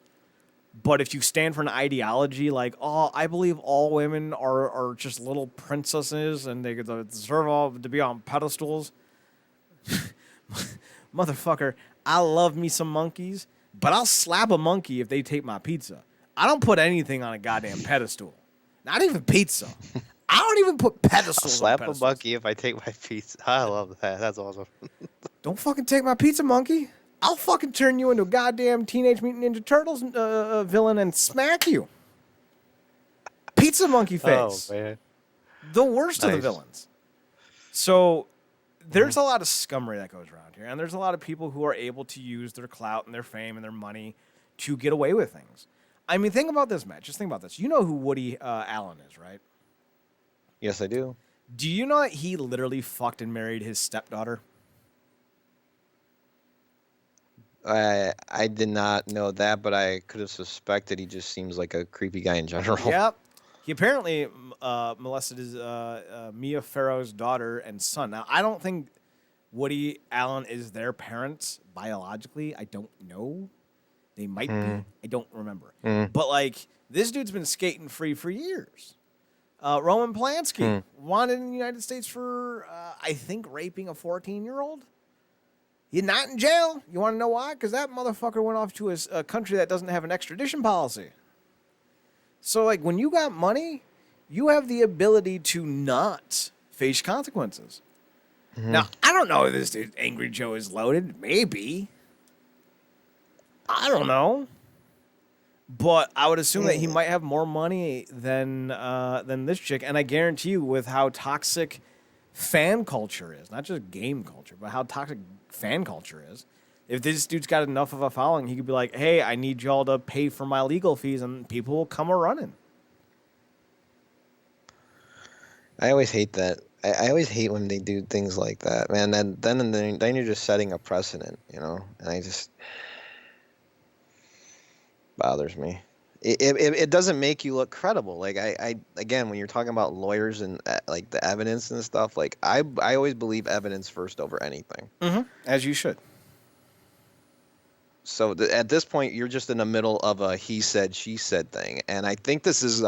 But if you stand for an ideology like, I believe all women are just little princesses and they deserve all to be on pedestals. Motherfucker, I love me some monkeys, but I'll slap a monkey if they take my pizza. I don't put anything on a goddamn pedestal. Not even pizza. I don't even put pedestals I'll slap on pedestals. a monkey if I take my pizza. I love that. That's awesome. Don't fucking take my pizza, monkey. I'll fucking turn you into a goddamn Teenage Mutant Ninja Turtles villain and smack you. Pizza monkey face. Oh, man. The worst of the villains. So there's a lot of scummery that goes around here, and there's a lot of people who are able to use their clout and their fame and their money to get away with things. I mean, think about this, Matt. Just think about this. You know who Woody Allen is, right? Yes, I do. Do you know that he literally fucked and married his stepdaughter? I did not know that, but I could have suspected. He just seems like a creepy guy in general. Yep. He apparently molested his Mia Farrow's daughter and son. Now, I don't think Woody Allen is their parents biologically. I don't know. They might be. I don't remember. But, like, this dude's been skating free for years. Roman Polanski wanted in the United States for, I think, raping a 14-year-old. He's not in jail. You want to know why? Because that motherfucker went off to a country that doesn't have an extradition policy. So, like, when you got money, you have the ability to not face consequences. Now, I don't know if this dude, Angry Joe, is loaded. Maybe. I don't know. But I would assume that he might have more money than this chick. And I guarantee you, with how toxic fan culture is, not just game culture, but how toxic fan culture is, if this dude's got enough of a following, he could be like, hey, I need y'all to pay for my legal fees, and people will come a-running. I always hate that. I always hate when they do things like that, man. Then you're just setting a precedent, and I just bothers me. It doesn't make you look credible. Like I again, when you're talking about lawyers and like the evidence and stuff, like I always believe evidence first over anything. As you should. So at this point, you're just in the middle of a he said, she said thing, and I think this is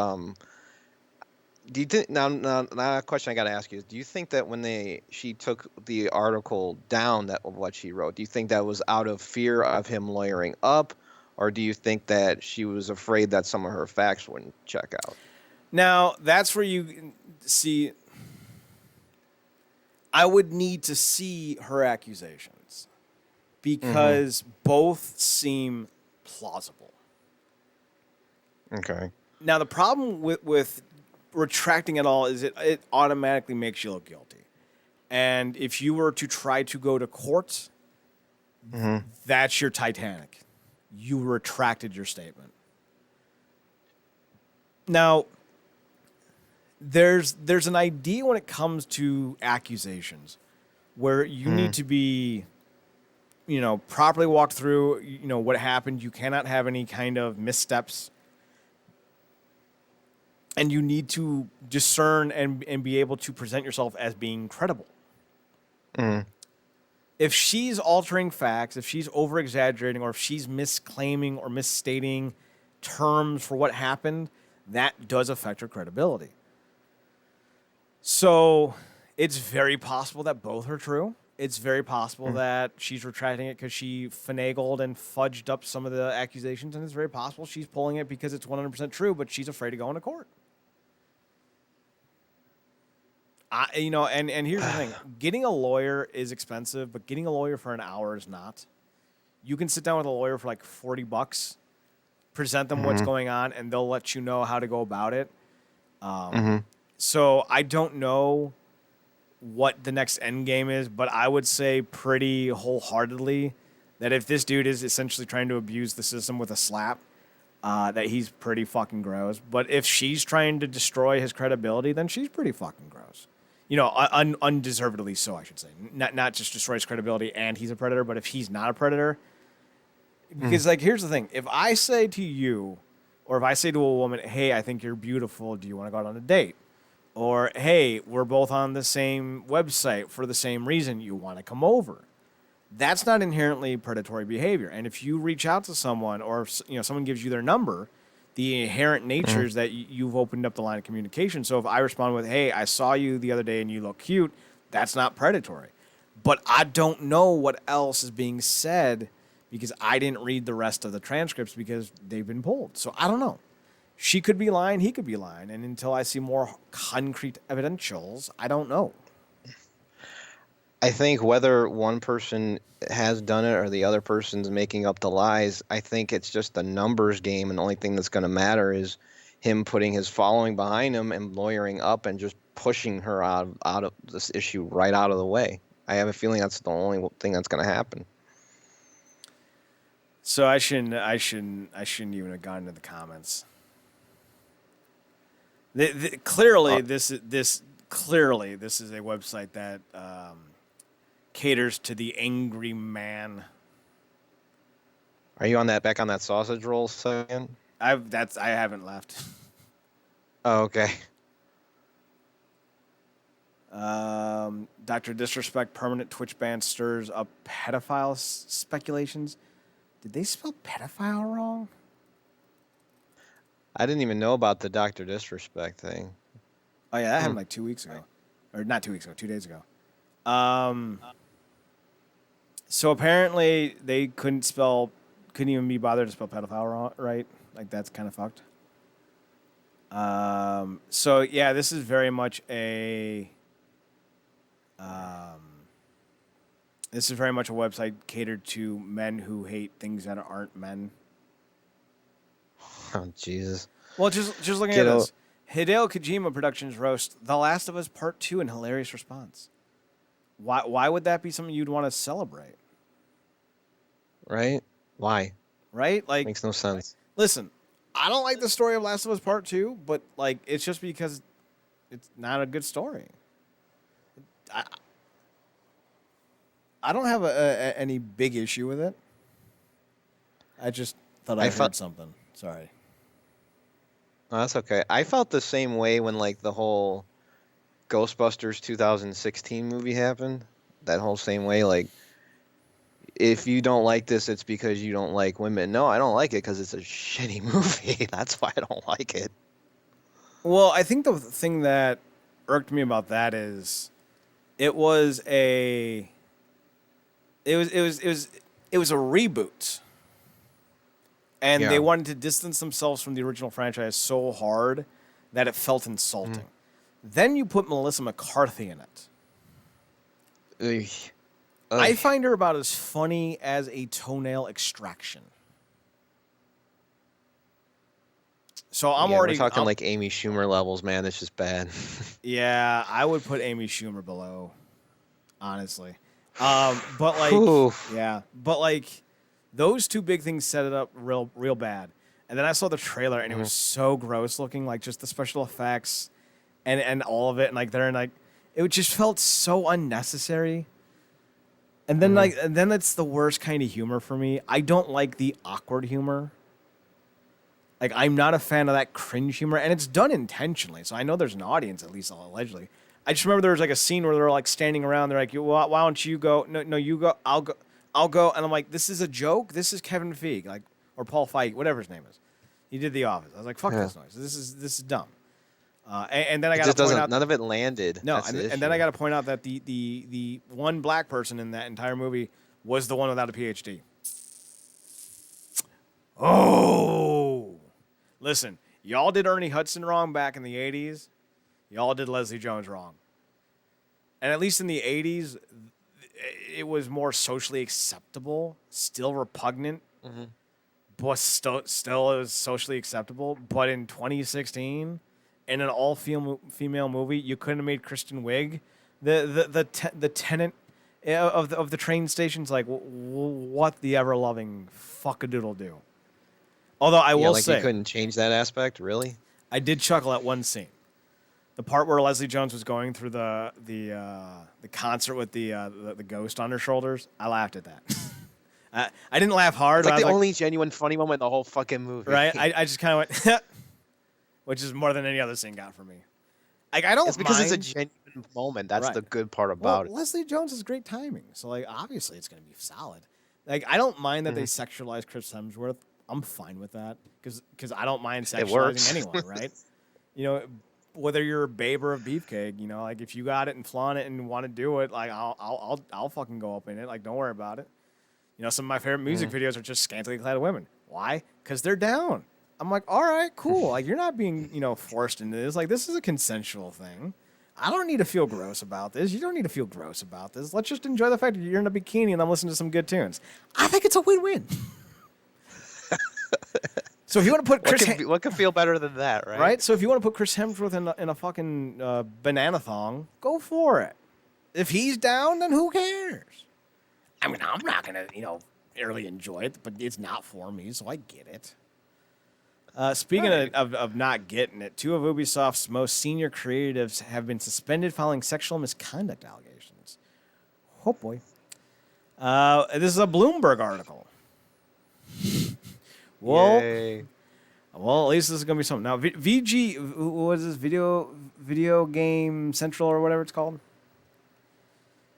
Do you think now a question I got to ask you is: do you think that when she took the article down that of what she wrote, do you think that was out of fear of him lawyering up, or do you think that she was afraid that some of her facts wouldn't check out? Now that's where you see. I would need to see her accusations because both seem plausible. Okay. Now the problem with retracting it all is it automatically makes you look guilty. And if you were to try to go to court, that's your Titanic. You retracted your statement. Now, there's an idea when it comes to accusations where you need to be properly walk through, what happened. You cannot have any kind of missteps. And you need to discern and be able to present yourself as being credible. Mm. If she's altering facts, if she's over-exaggerating, or if she's misclaiming or misstating terms for what happened, that does affect her credibility. So it's very possible that both are true. It's very possible that she's retracting it because she finagled and fudged up some of the accusations, and it's very possible she's pulling it because it's 100% true, but she's afraid of going to court. And here's the thing. Getting a lawyer is expensive, but getting a lawyer for an hour is not. You can sit down with a lawyer for like $40, present them what's going on, and they'll let you know how to go about it. So I don't know what the next end game is, but I would say pretty wholeheartedly that if this dude is essentially trying to abuse the system with a slap, that he's pretty fucking gross. But if she's trying to destroy his credibility, then she's pretty fucking gross. Undeservedly so, I should say. Not just destroy his credibility and he's a predator, but if he's not a predator. Because, here's the thing. If I say to you, or if I say to a woman, hey, I think you're beautiful, do you want to go out on a date? Or, hey, we're both on the same website for the same reason, you want to come over. That's not inherently predatory behavior. And if you reach out to someone, or if someone gives you their number, the inherent nature is that you've opened up the line of communication. So if I respond with, hey, I saw you the other day and you look cute, that's not predatory. But I don't know what else is being said because I didn't read the rest of the transcripts because they've been pulled. So I don't know. She could be lying, he could be lying. And until I see more concrete evidentials, I don't know. I think whether one person has done it or the other person's making up the lies, I think it's just a numbers game, and the only thing that's going to matter is him putting his following behind him and lawyering up and just pushing her out of this issue right out of the way. I have a feeling that's the only thing that's going to happen. So I shouldn't even have gone into the comments. Clearly, this is a website that caters to the angry man. Are you back on that sausage roll second? I haven't left. Oh, okay. Dr. Disrespect permanent Twitch ban stirs up pedophile speculations. Did they spell pedophile wrong? I didn't even know about the Dr. Disrespect thing. Oh yeah, that happened like 2 weeks ago, or not 2 weeks ago, 2 days ago. So apparently they couldn't even be bothered to spell pedophile wrong, right? Like that's kind of fucked. So yeah, this is very much a website catered to men who hate things that aren't men. Oh Jesus! Well, just looking at this, Hideo Kojima Productions roast The Last of Us Part 2 in hilarious response. Why would that be something you'd want to celebrate? Right? Why? Right? Like makes no sense. Listen, I don't like the story of Last of Us Part 2, but like it's just because it's not a good story. I don't have any big issue with it. I just thought I heard something. Sorry. Oh, that's okay. I felt the same way when like the whole Ghostbusters 2016 movie happened. That whole same way, like, if you don't like this, it's because you don't like women. No, I don't like it because it's a shitty movie. That's why I don't like it. Well, I think the thing that irked me about that is it was a reboot. And they wanted to distance themselves from the original franchise so hard that it felt insulting. Then you put Melissa McCarthy in it. I find her about as funny as a toenail extraction. So we're talking like Amy Schumer levels, man. It's just bad. Yeah, I would put Amy Schumer below, honestly. But like, those two big things set it up real bad. And then I saw the trailer and it was so gross looking, like just the special effects and all of it, and like it just felt so unnecessary. And then and then that's the worst kind of humor for me. I don't like the awkward humor. Like, I'm not a fan of that cringe humor, and it's done intentionally. So I know there's an audience, at least allegedly. I just remember there was like a scene where they're like standing around. They're like, "Why don't you go? No, you go. I'll go. I'll go." And I'm like, "This is a joke. This is Kevin Feige, like, or Paul Feige, whatever his name is. He did The Office." I was like, "Fuck this noise. This is dumb." And then I got to point out none of it landed. no, and then I got to point out that the one black person in that entire movie was the one without a PhD. Oh. Listen, y'all did Ernie Hudson wrong back in the 80s. Y'all did Leslie Jones wrong. And at least in the 80s, it was more socially acceptable, still repugnant, but still it was socially acceptable. But in 2016, in an all-female movie, you couldn't have made Kristen Wiig the tenant of the train stations. Like, what the ever-loving fuckadoodle do? Although I will say, you couldn't change that aspect, really. I did chuckle at one scene, the part where Leslie Jones was going through the concert with the ghost on her shoulders. I laughed at that. I didn't laugh hard. It's like the only genuine funny moment in the whole fucking movie. Right? I just kind of went, which is more than any other scene got for me. Like, I don't. It's because it's a genuine moment. That's the good part about it. Leslie Jones is great timing, so like obviously it's gonna be solid. Like, I don't mind that they sexualize Chris Hemsworth. I'm fine with that because I don't mind sexualizing anyone, right? You know, whether you're a babe or a beefcake, you know, like if you got it and flaunt it and want to do it, like I'll fucking go up in it. Like, don't worry about it. You know, some of my favorite music videos are just scantily clad women. Why? Because they're down. I'm like, all right, cool. Like, you're not being, forced into this. Like, this is a consensual thing. I don't need to feel gross about this. You don't need to feel gross about this. Let's just enjoy the fact that you're in a bikini and I'm listening to some good tunes. I think it's a win-win. So if you want to put what could feel better than that, right? Right. So if you want to put Chris Hemsworth in a fucking banana thong, go for it. If he's down, then who cares? I mean, I'm not gonna really enjoy it, but it's not for me, so I get it. Speaking of not getting it, two of Ubisoft's most senior creatives have been suspended following sexual misconduct allegations. Oh boy. This is a Bloomberg article. Well, Yay. Well, at least this is gonna be something. Now, VG, what is this? Video Game Central or whatever it's called.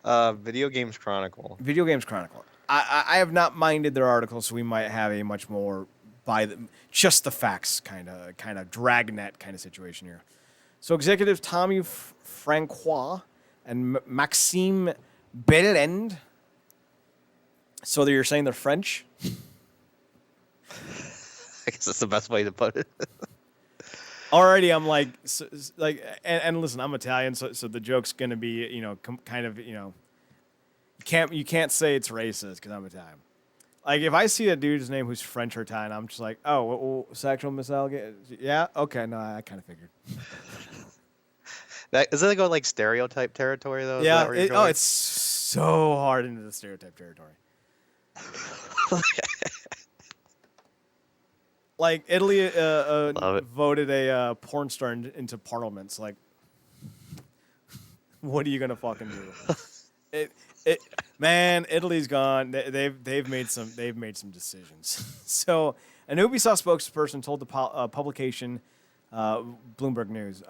Video Games Chronicle. Video Games Chronicle. I have not minded their articles, so we might have a much more just the facts kind of dragnet kind of situation here. So executives Tommy Francois and Maxime Bellend. So you're saying they're French? I guess that's the best way to put it. Already, I'm like, and listen, I'm Italian, so the joke's gonna be, you can't say it's racist because I'm Italian. Like, if I see a dude's name who's French or Italian, I'm just like, oh, sexual misallegation? Yeah, okay, no, I kind of figured. Isn't that going like stereotype territory though? Yeah, it's so hard into the stereotype territory. Like, Italy voted a porn star into parliaments. Like, what are you gonna fucking do? Man, Italy's gone. They've made some decisions. So, an Ubisoft spokesperson told the publication Bloomberg News,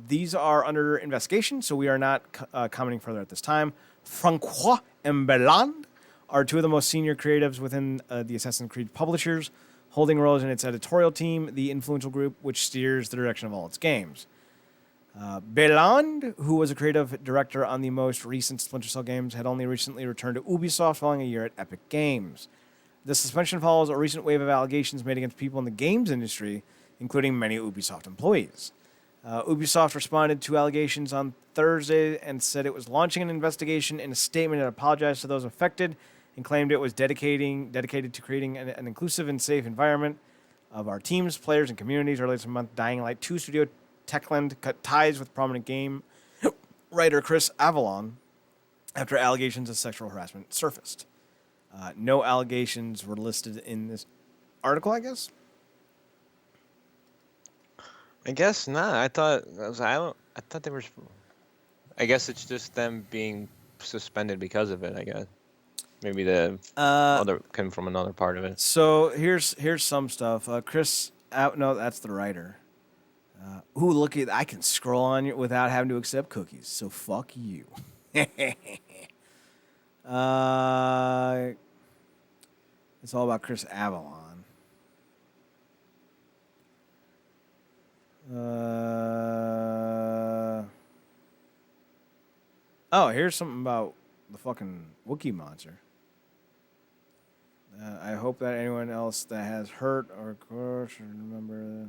these are under investigation, so we are not commenting further at this time. Francois and Belland are two of the most senior creatives within the Assassin's Creed publishers, holding roles in its editorial team, the influential group which steers the direction of all its games. Belland, who was a creative director on the most recent Splinter Cell games, had only recently returned to Ubisoft following a year at Epic Games. The suspension follows a recent wave of allegations made against people in the games industry, including many Ubisoft employees. Ubisoft responded to allegations on Thursday and said it was launching an investigation. In a statement, it apologized to those affected and claimed it was dedicated to creating an inclusive and safe environment of our teams, players, and communities. Earlier this month, Dying Light 2 studio Techland cut ties with prominent game writer Chris Avallone after allegations of sexual harassment surfaced. No allegations were listed in this article, I guess. I guess not. I thought they were. I guess it's just them being suspended because of it, I guess. Maybe the Uh, other came from another part of it. so here's some stuff. Chris, no, that's the writer. Ooh, look at I can scroll on you without having to accept cookies. So fuck you. uh, it's all about Chris Avalon. Oh, here's something about the fucking Wookiee monster. I hope that anyone else that has hurt or course should remember.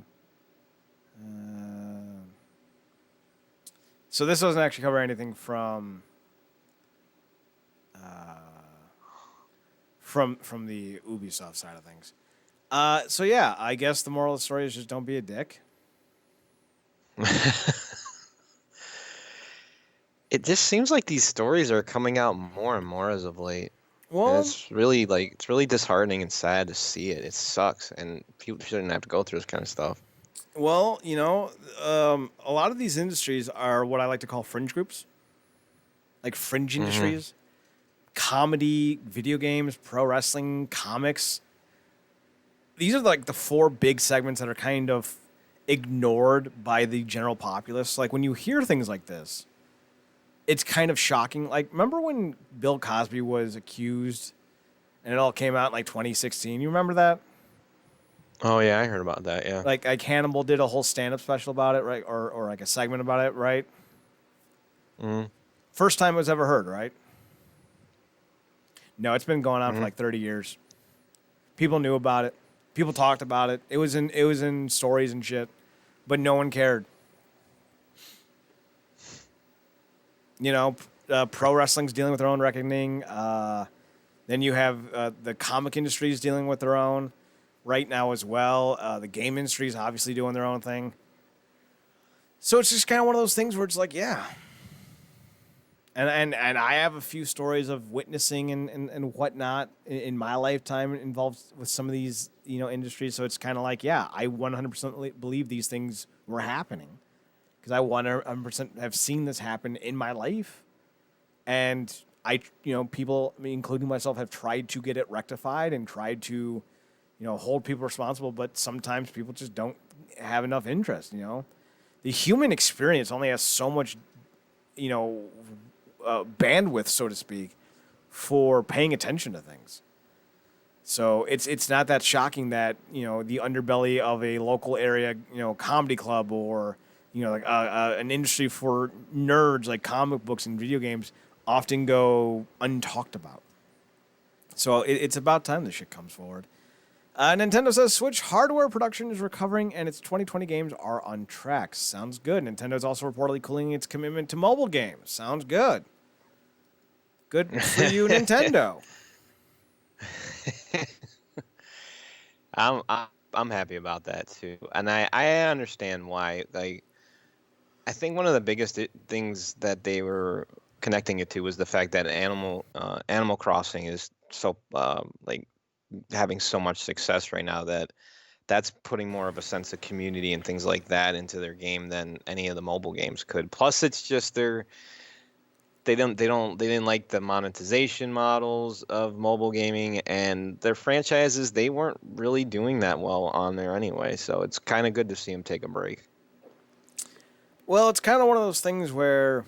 So this doesn't actually cover anything from the Ubisoft side of things. So yeah, I guess the moral of the story is just don't be a dick. It just seems like these stories are coming out more and more as of late. And Well, it's really disheartening and sad to see it. It sucks, and people shouldn't have to go through this kind of stuff. well, a lot of these industries are what I like to call fringe groups, like fringe industries, comedy, video games, pro wrestling, comics. These are like the four big segments that are kind of ignored by the general populace. Like when you hear things like this, it's kind of shocking. Like, remember when Bill Cosby was accused and it all came out in like 2016? You remember that? Oh yeah, I heard about that. Yeah. Like Hannibal did a whole stand-up special about it, right? Or like a segment about it, right? Mm-hmm. First time it was ever heard, right? No, it's been going on for Mm-hmm. like 30 years. People knew about it. People talked about it. It was in stories and shit, but no one cared. Pro wrestling's dealing with their own reckoning. Then you have the comic industry's dealing with their own right now as well. The game industry's obviously doing their own thing. So it's just kind of one of those things where it's like, yeah. And I have a few stories of witnessing and whatnot in my lifetime involved with some of these industries. So it's kind of like, yeah, I 100% believe these things were happening because I 100% have seen this happen in my life, and people, including myself, have tried to get it rectified and tried to hold people responsible, but sometimes people just don't have enough interest. The human experience only has so much bandwidth, so to speak, for paying attention to things. So it's not that shocking that the underbelly of a local area comedy club or like an industry for nerds like comic books and video games often go untalked about. So it's about time this shit comes forward. Nintendo says Switch hardware production is recovering and its 2020 games are on track. Sounds good. Nintendo's also reportedly cooling its commitment to mobile games. Sounds good. Good for you, Nintendo. I'm happy about that too, and I understand why. Like, I think one of the biggest things that they were connecting it to was the fact that Animal Crossing is so like having so much success right now that that's putting more of a sense of community and things like that into their game than any of the mobile games could. Plus, it's just they didn't like the monetization models of mobile gaming, and their franchises, they weren't really doing that well on there anyway. So it's kind of good to see them take a break. Well, it's kind of one of those things where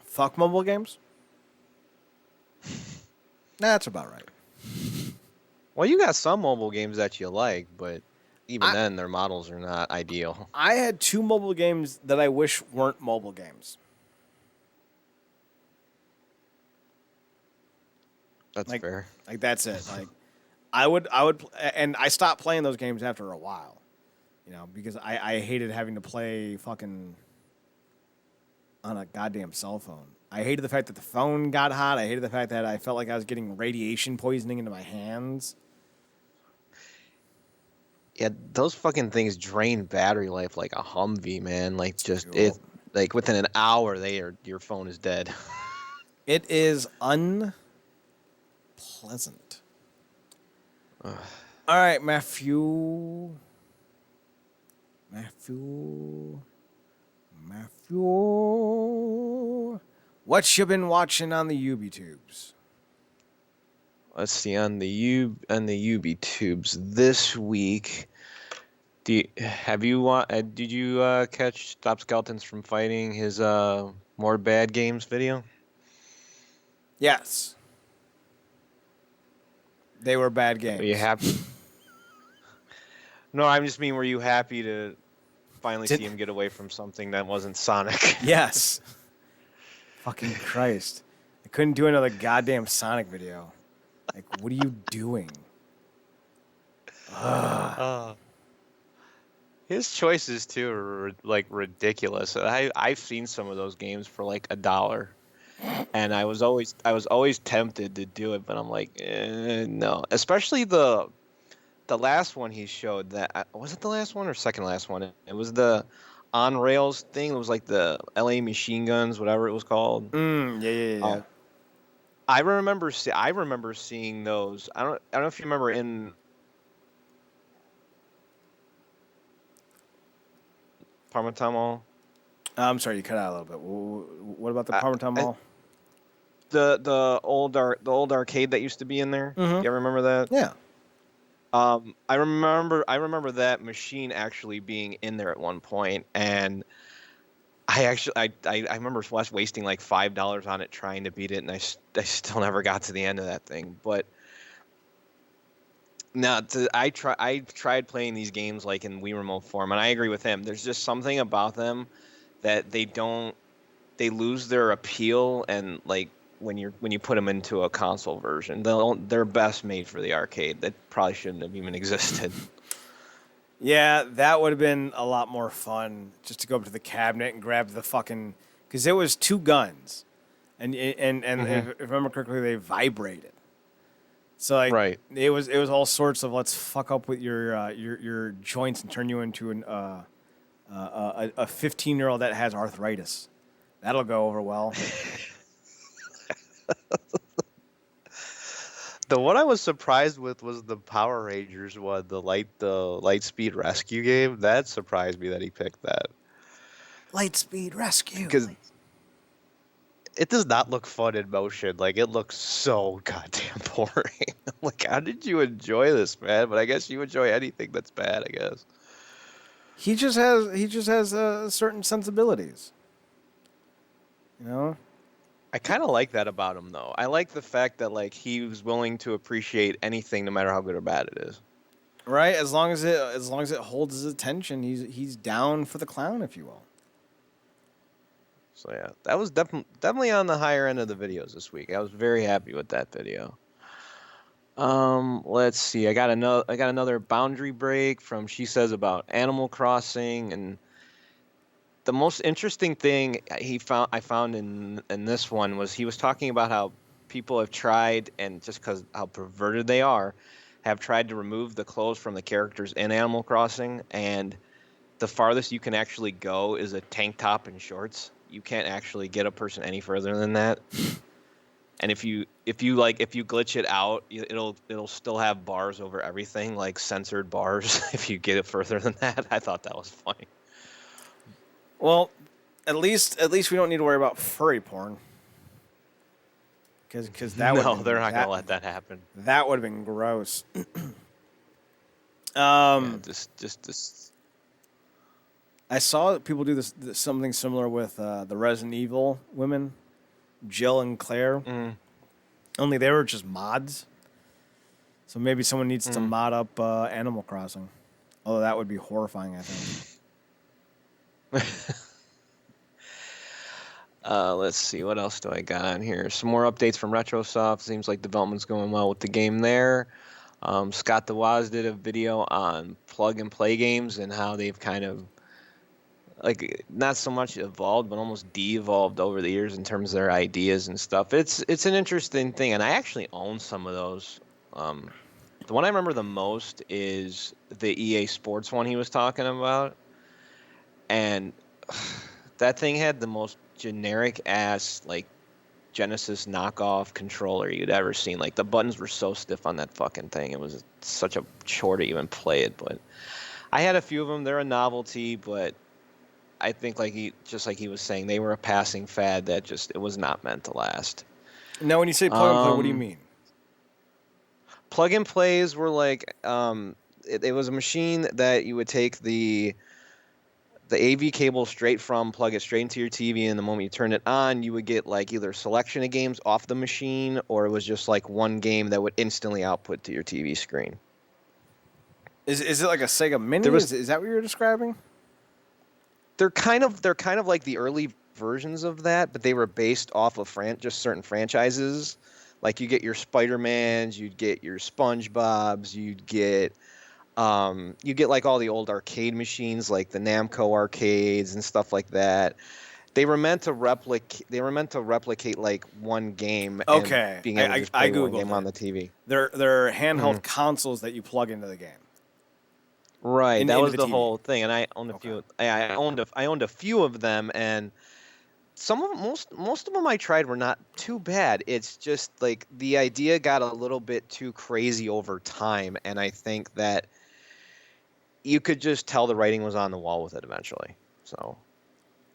fuck mobile games. That's about right. Well, you got some mobile games that you like, but even I, then, their models are not ideal. I had two mobile games that I wish weren't mobile games. That's fair. Like that's it. Like and I stopped playing those games after a while, because I hated having to play fucking on a goddamn cell phone. I hated the fact that the phone got hot. I hated the fact that I felt like I was getting radiation poisoning into my hands. Yeah, those fucking things drain battery life like a Humvee, man. Like like within an hour, your phone is dead. It is unpleasant. All right, Matthew. What you been watching on the UbiTubes? let's see on the UB tubes this week. Did you catch Stop Skeletons from Fighting, his more bad games video? Yes. They were bad Were you games. happy? No, I just mean, were you happy to finally see him get away from something that wasn't Sonic? Yes. Fucking Christ. I couldn't do another goddamn Sonic video. Like, what are you doing? His choices too are like ridiculous. I've seen some of those games for like $1, and I was always tempted to do it, but I'm like, no. Especially the last one he showed. That was it the last one or second last one? It was the on rails thing. It was like the LA Machine Guns, whatever it was called. Yeah. I remember seeing those. I don't know if you remember in Parmesan Mall. I'm sorry, you cut out a little bit. What about the Parmesan Mall? The old arcade that used to be in there. Mm-hmm. Do you ever remember that? Yeah. I remember that machine actually being in there at one point, and I remember wasting like $5 on it trying to beat it, and I still never got to the end of that thing. But no, I tried playing these games like in Wii Remote form, and I agree with him. There's just something about them that they lose their appeal, and like when you put them into a console version, they're best made for the arcade. That probably shouldn't have even existed. Yeah, that would have been a lot more fun just to go up to the cabinet and grab the fucking, because it was two guns, and if I remember correctly, they vibrated. So like, Right. it was all sorts of let's fuck up with your joints and turn you into a 15-year-old that has arthritis. That'll go over well. The one I was surprised with was the Power Rangers one, the Lightspeed Rescue game. That surprised me that he picked that. Lightspeed Rescue. Because it does not look fun in motion. Like, it looks so goddamn boring. Like, how did you enjoy this, man? But I guess you enjoy anything that's bad, I guess. He just has certain sensibilities. You know? I kind of like that about him, though. I like the fact that, like, he was willing to appreciate anything, no matter how good or bad it is. Right? As long as it holds his attention, he's down for the clown, if you will. So yeah, that was definitely on the higher end of the videos this week. I was very happy with that video. Let's see. I got another boundary break from She Says about Animal Crossing, and the most interesting thing I found in this one was he was talking about how people have tried, and just because how perverted they are, have tried to remove the clothes from the characters in Animal Crossing, and the farthest you can actually go is a tank top and shorts. You can't actually get a person any further than that. And if you glitch it out, it'll still have bars over everything, like censored bars. If you get it further than that, I thought that was funny. Well, at least we don't need to worry about furry porn. Because that they're not gonna let that happen. That would have been gross. Yeah, just. I saw people do this something similar with the Resident Evil women, Jill and Claire. Only they were just mods. So maybe someone needs to mod up Animal Crossing. Although that would be horrifying, I think. Let's see, what else do I got on here? Some more updates from RetroSoft. Seems like development's going well with the game there. Scott DeWaz did a video on plug and play games and how they've kind of, like, not so much evolved, but almost de-evolved over the years in terms of their ideas and stuff. It's an interesting thing, and I actually own some of those. The one I remember the most is the EA Sports one he was talking about, and that thing had the most generic ass, like, Genesis knockoff controller you'd ever seen. Like, the buttons were so stiff on that fucking thing. It was such a chore to even play it. But I had a few of them. They're a novelty, but I think like he was saying, they were a passing fad that just, it was not meant to last. Now, when you say plug and play, what do you mean? Plug and plays were like it was a machine that you would take the AV cable straight from, plug it straight into your TV, and the moment you turn it on, you would get like either a selection of games off the machine, or it was just like one game that would instantly output to your TV screen. Is it like a Sega Mini? There was Is that what you're describing? they're kind of like the early versions of that, but they were based off of just certain franchises. Like you get your Spider-Mans, you'd get your SpongeBob's, you get like all the old arcade machines, like the Namco arcades and stuff like that. They were meant to replicate. They were meant to replicate like one game and Okay, being able to just I play one googled game on it. the TV. They're handheld Mhm. consoles that you plug into the game. Right, that Into was the the TV. whole thing, and I owned a Okay. few. I owned a few of them, and some of most of them I tried were not too bad. It's just like the idea got a little bit too crazy over time, and I think that you could just tell the writing was on the wall with it eventually. So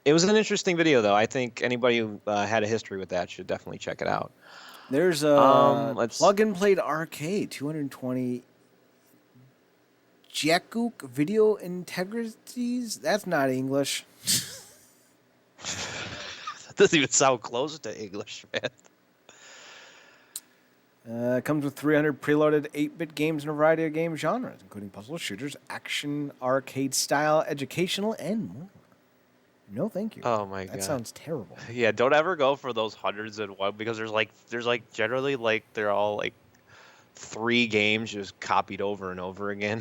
it was an interesting video, though. I think anybody who had a history with that should definitely check it out. There's a Let's. plug and played arcade, 220 Jakuk video integrities. That's not English. That doesn't even sound close to English, man. Comes with 300 preloaded 8-bit games in a variety of game genres, including puzzle shooters, action, arcade style, educational, and more. No, thank you. Oh my That god. sounds terrible. Yeah, don't ever go for those hundreds in one because there's like generally like they're all like 3 games just copied over and over again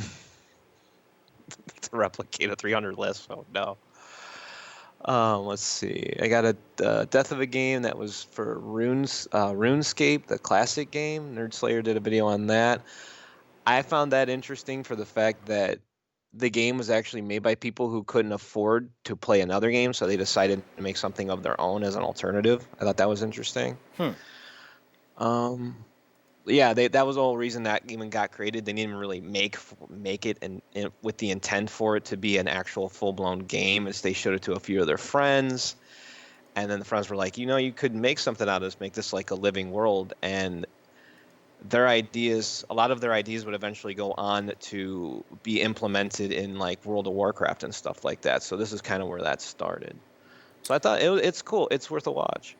to replicate a 300 list. So no. Let's see. I got a death of a game that was for RuneScape, the classic game. Nerd Slayer did a video on that. I found that interesting for the fact that the game was actually made by people who couldn't afford to play another game, so they decided to make something of their own as an alternative. I thought that was interesting. Yeah, that was the whole reason that even got created. They didn't even really make it and with the intent for it to be an actual full-blown game. As they showed it to a few of their friends, and then the friends were like, you could make something out of this, make this like a living world. And a lot of their ideas would eventually go on to be implemented in like World of Warcraft and stuff like that. So this is kind of where that started. So I thought it's cool. It's worth a watch.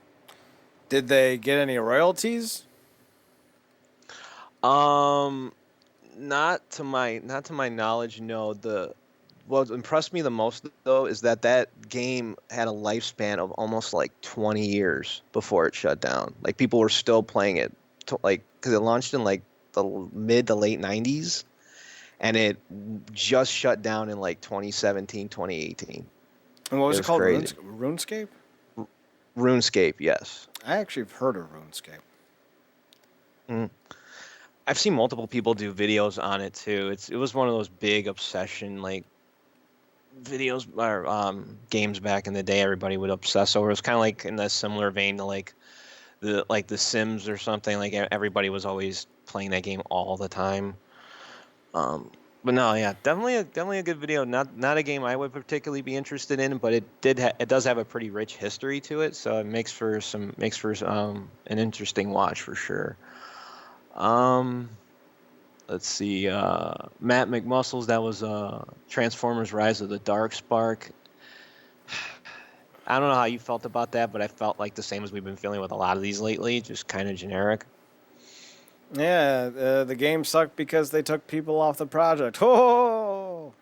Did they get any royalties? Not to my knowledge, no. What impressed me the most though is that game had a lifespan of almost like 20 years before it shut down. Like people were still playing it, because it launched in like the mid to late 90s, and it just shut down in like 2017, 2018. And what was it called? Crazy. RuneScape? RuneScape, yes. I actually have heard of RuneScape. I've seen multiple people do videos on it too. It was one of those big obsession like videos or games back in the day. Everybody would obsess over. It was kind of like in a similar vein to like the Sims or something. Like everybody was always playing that game all the time. But no, yeah, definitely a good video. Not a game I would particularly be interested in, but it does have a pretty rich history to it, so it makes for an interesting watch for sure. Let's see. Matt McMuscles, that was Transformers: Rise of the Dark Spark. I don't know how you felt about that, but I felt like the same as we've been feeling with a lot of these lately, just kind of generic. Yeah, the game sucked because they took people off the project. Oh,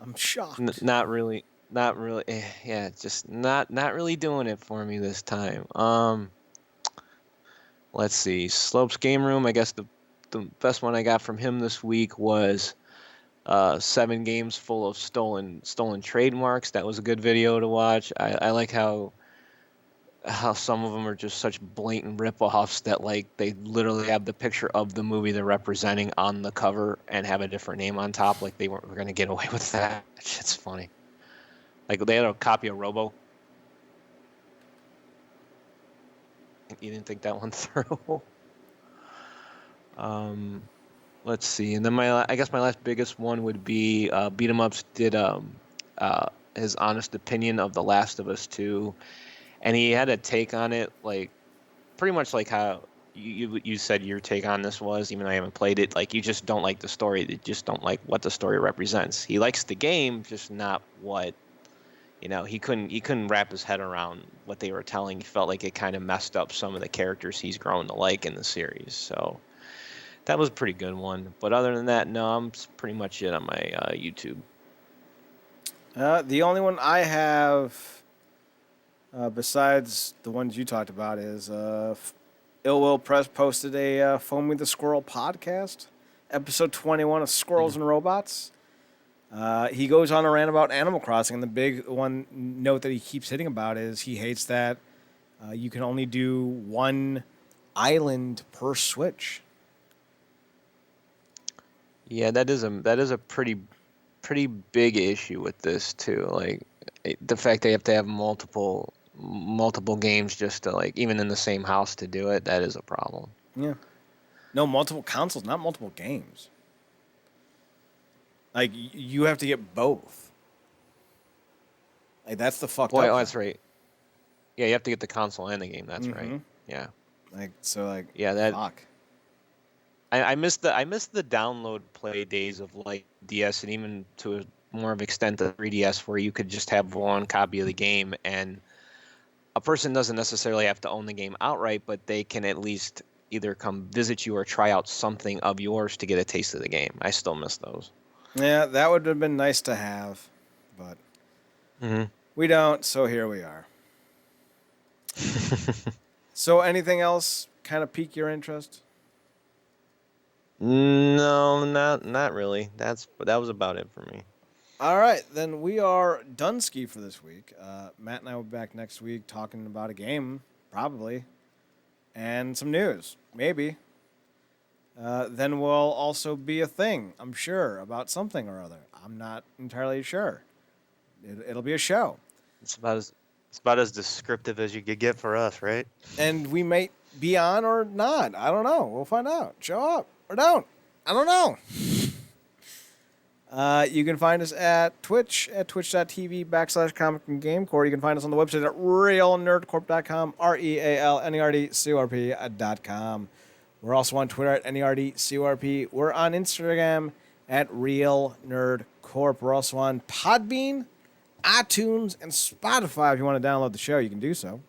I'm shocked. Not really. Yeah, just not really doing it for me this time. Let's see. Slopes Game Room. I guess the best one I got from him this week was 7 games full of stolen trademarks. That was a good video to watch. I like how some of them are just such blatant rip-offs that like they literally have the picture of the movie they're representing on the cover and have a different name on top. Like they weren't going to get away with that. That shit's funny. Like they had a copy of Robo. You didn't think that one through? Let's see. And then I guess my last biggest one would be Beat 'em Ups did his honest opinion of The Last of Us 2. And he had a take on it, like pretty much like how you said your take on this was, even though I haven't played it, like you just don't like the story. You just don't like what the story represents. He likes the game, just not what, he couldn't wrap his head around what they were telling. He felt like it kind of messed up some of the characters he's grown to like in the series. So that was a pretty good one. But other than that, no, I'm pretty much it on my YouTube. The only one I have, besides the ones you talked about, is Ill Will Press posted a Foam Me the Squirrel podcast, episode 21 of Squirrels and Robots. He goes on a rant about Animal Crossing, and the big one note that he keeps hitting about is he hates that you can only do one island per Switch. Yeah, that is a pretty big issue with this too. Like the fact they have to have multiple games just to, like, even in the same house to do it, that is a problem. Yeah. No, multiple consoles, not multiple games. Like, you have to get both. Like, that's the fucked up. Oh, that's right. Yeah, you have to get the console and the game. That's right. Yeah. Like, so, like, yeah, that. Fuck. I miss the download play days of, like, DS, and even to a more of extent the 3DS, where you could just have one copy of the game, and a person doesn't necessarily have to own the game outright, but they can at least either come visit you or try out something of yours to get a taste of the game. I still miss those. Yeah, that would have been nice to have, but we don't, so here we are. So anything else kind of pique your interest? No, not really. That was about it for me. All right, then we are done ski for this week. Matt and I will be back next week talking about a game, probably, and some news, maybe. Then we'll also be a thing, I'm sure, about something or other. I'm not entirely sure. It'll be a show. It's about as descriptive as you could get for us, right? And we may be on or not. I don't know. We'll find out. Show up or don't. I don't know. You can find us at Twitch, at twitch.tv/Comic and GameCorp. You can find us on the website at realnerdcorp.com, RealNerdCorp.com. We're also on Twitter at NerdCorp. We're on Instagram at RealNerdCorp. We're also on Podbean, iTunes, and Spotify. If you want to download the show, you can do so.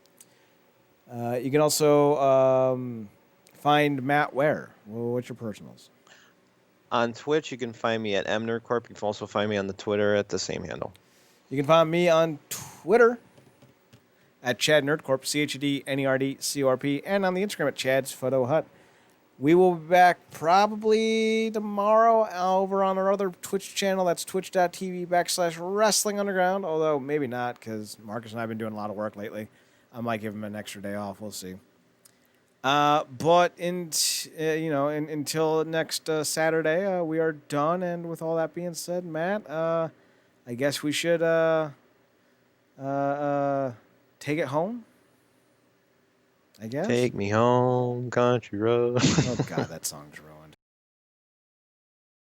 You can also find Matt where? What's your personals? On Twitch, you can find me at NerdCorp. You can also find me on the Twitter at the same handle. You can find me on Twitter at Chad Nerdcorp, ChadNerdCorp, and on the Instagram at Chad's Photo Hut. We will be back probably tomorrow over on our other Twitch channel. That's twitch.tv/WrestlingUnderground, although maybe not, because Marcus and I have been doing a lot of work lately. I might give him an extra day off. We'll see. But until next Saturday, we are done. And with all that being said, Matt, I guess we should take it home. I guess. Take me home, country road. Oh God, that song's ruined.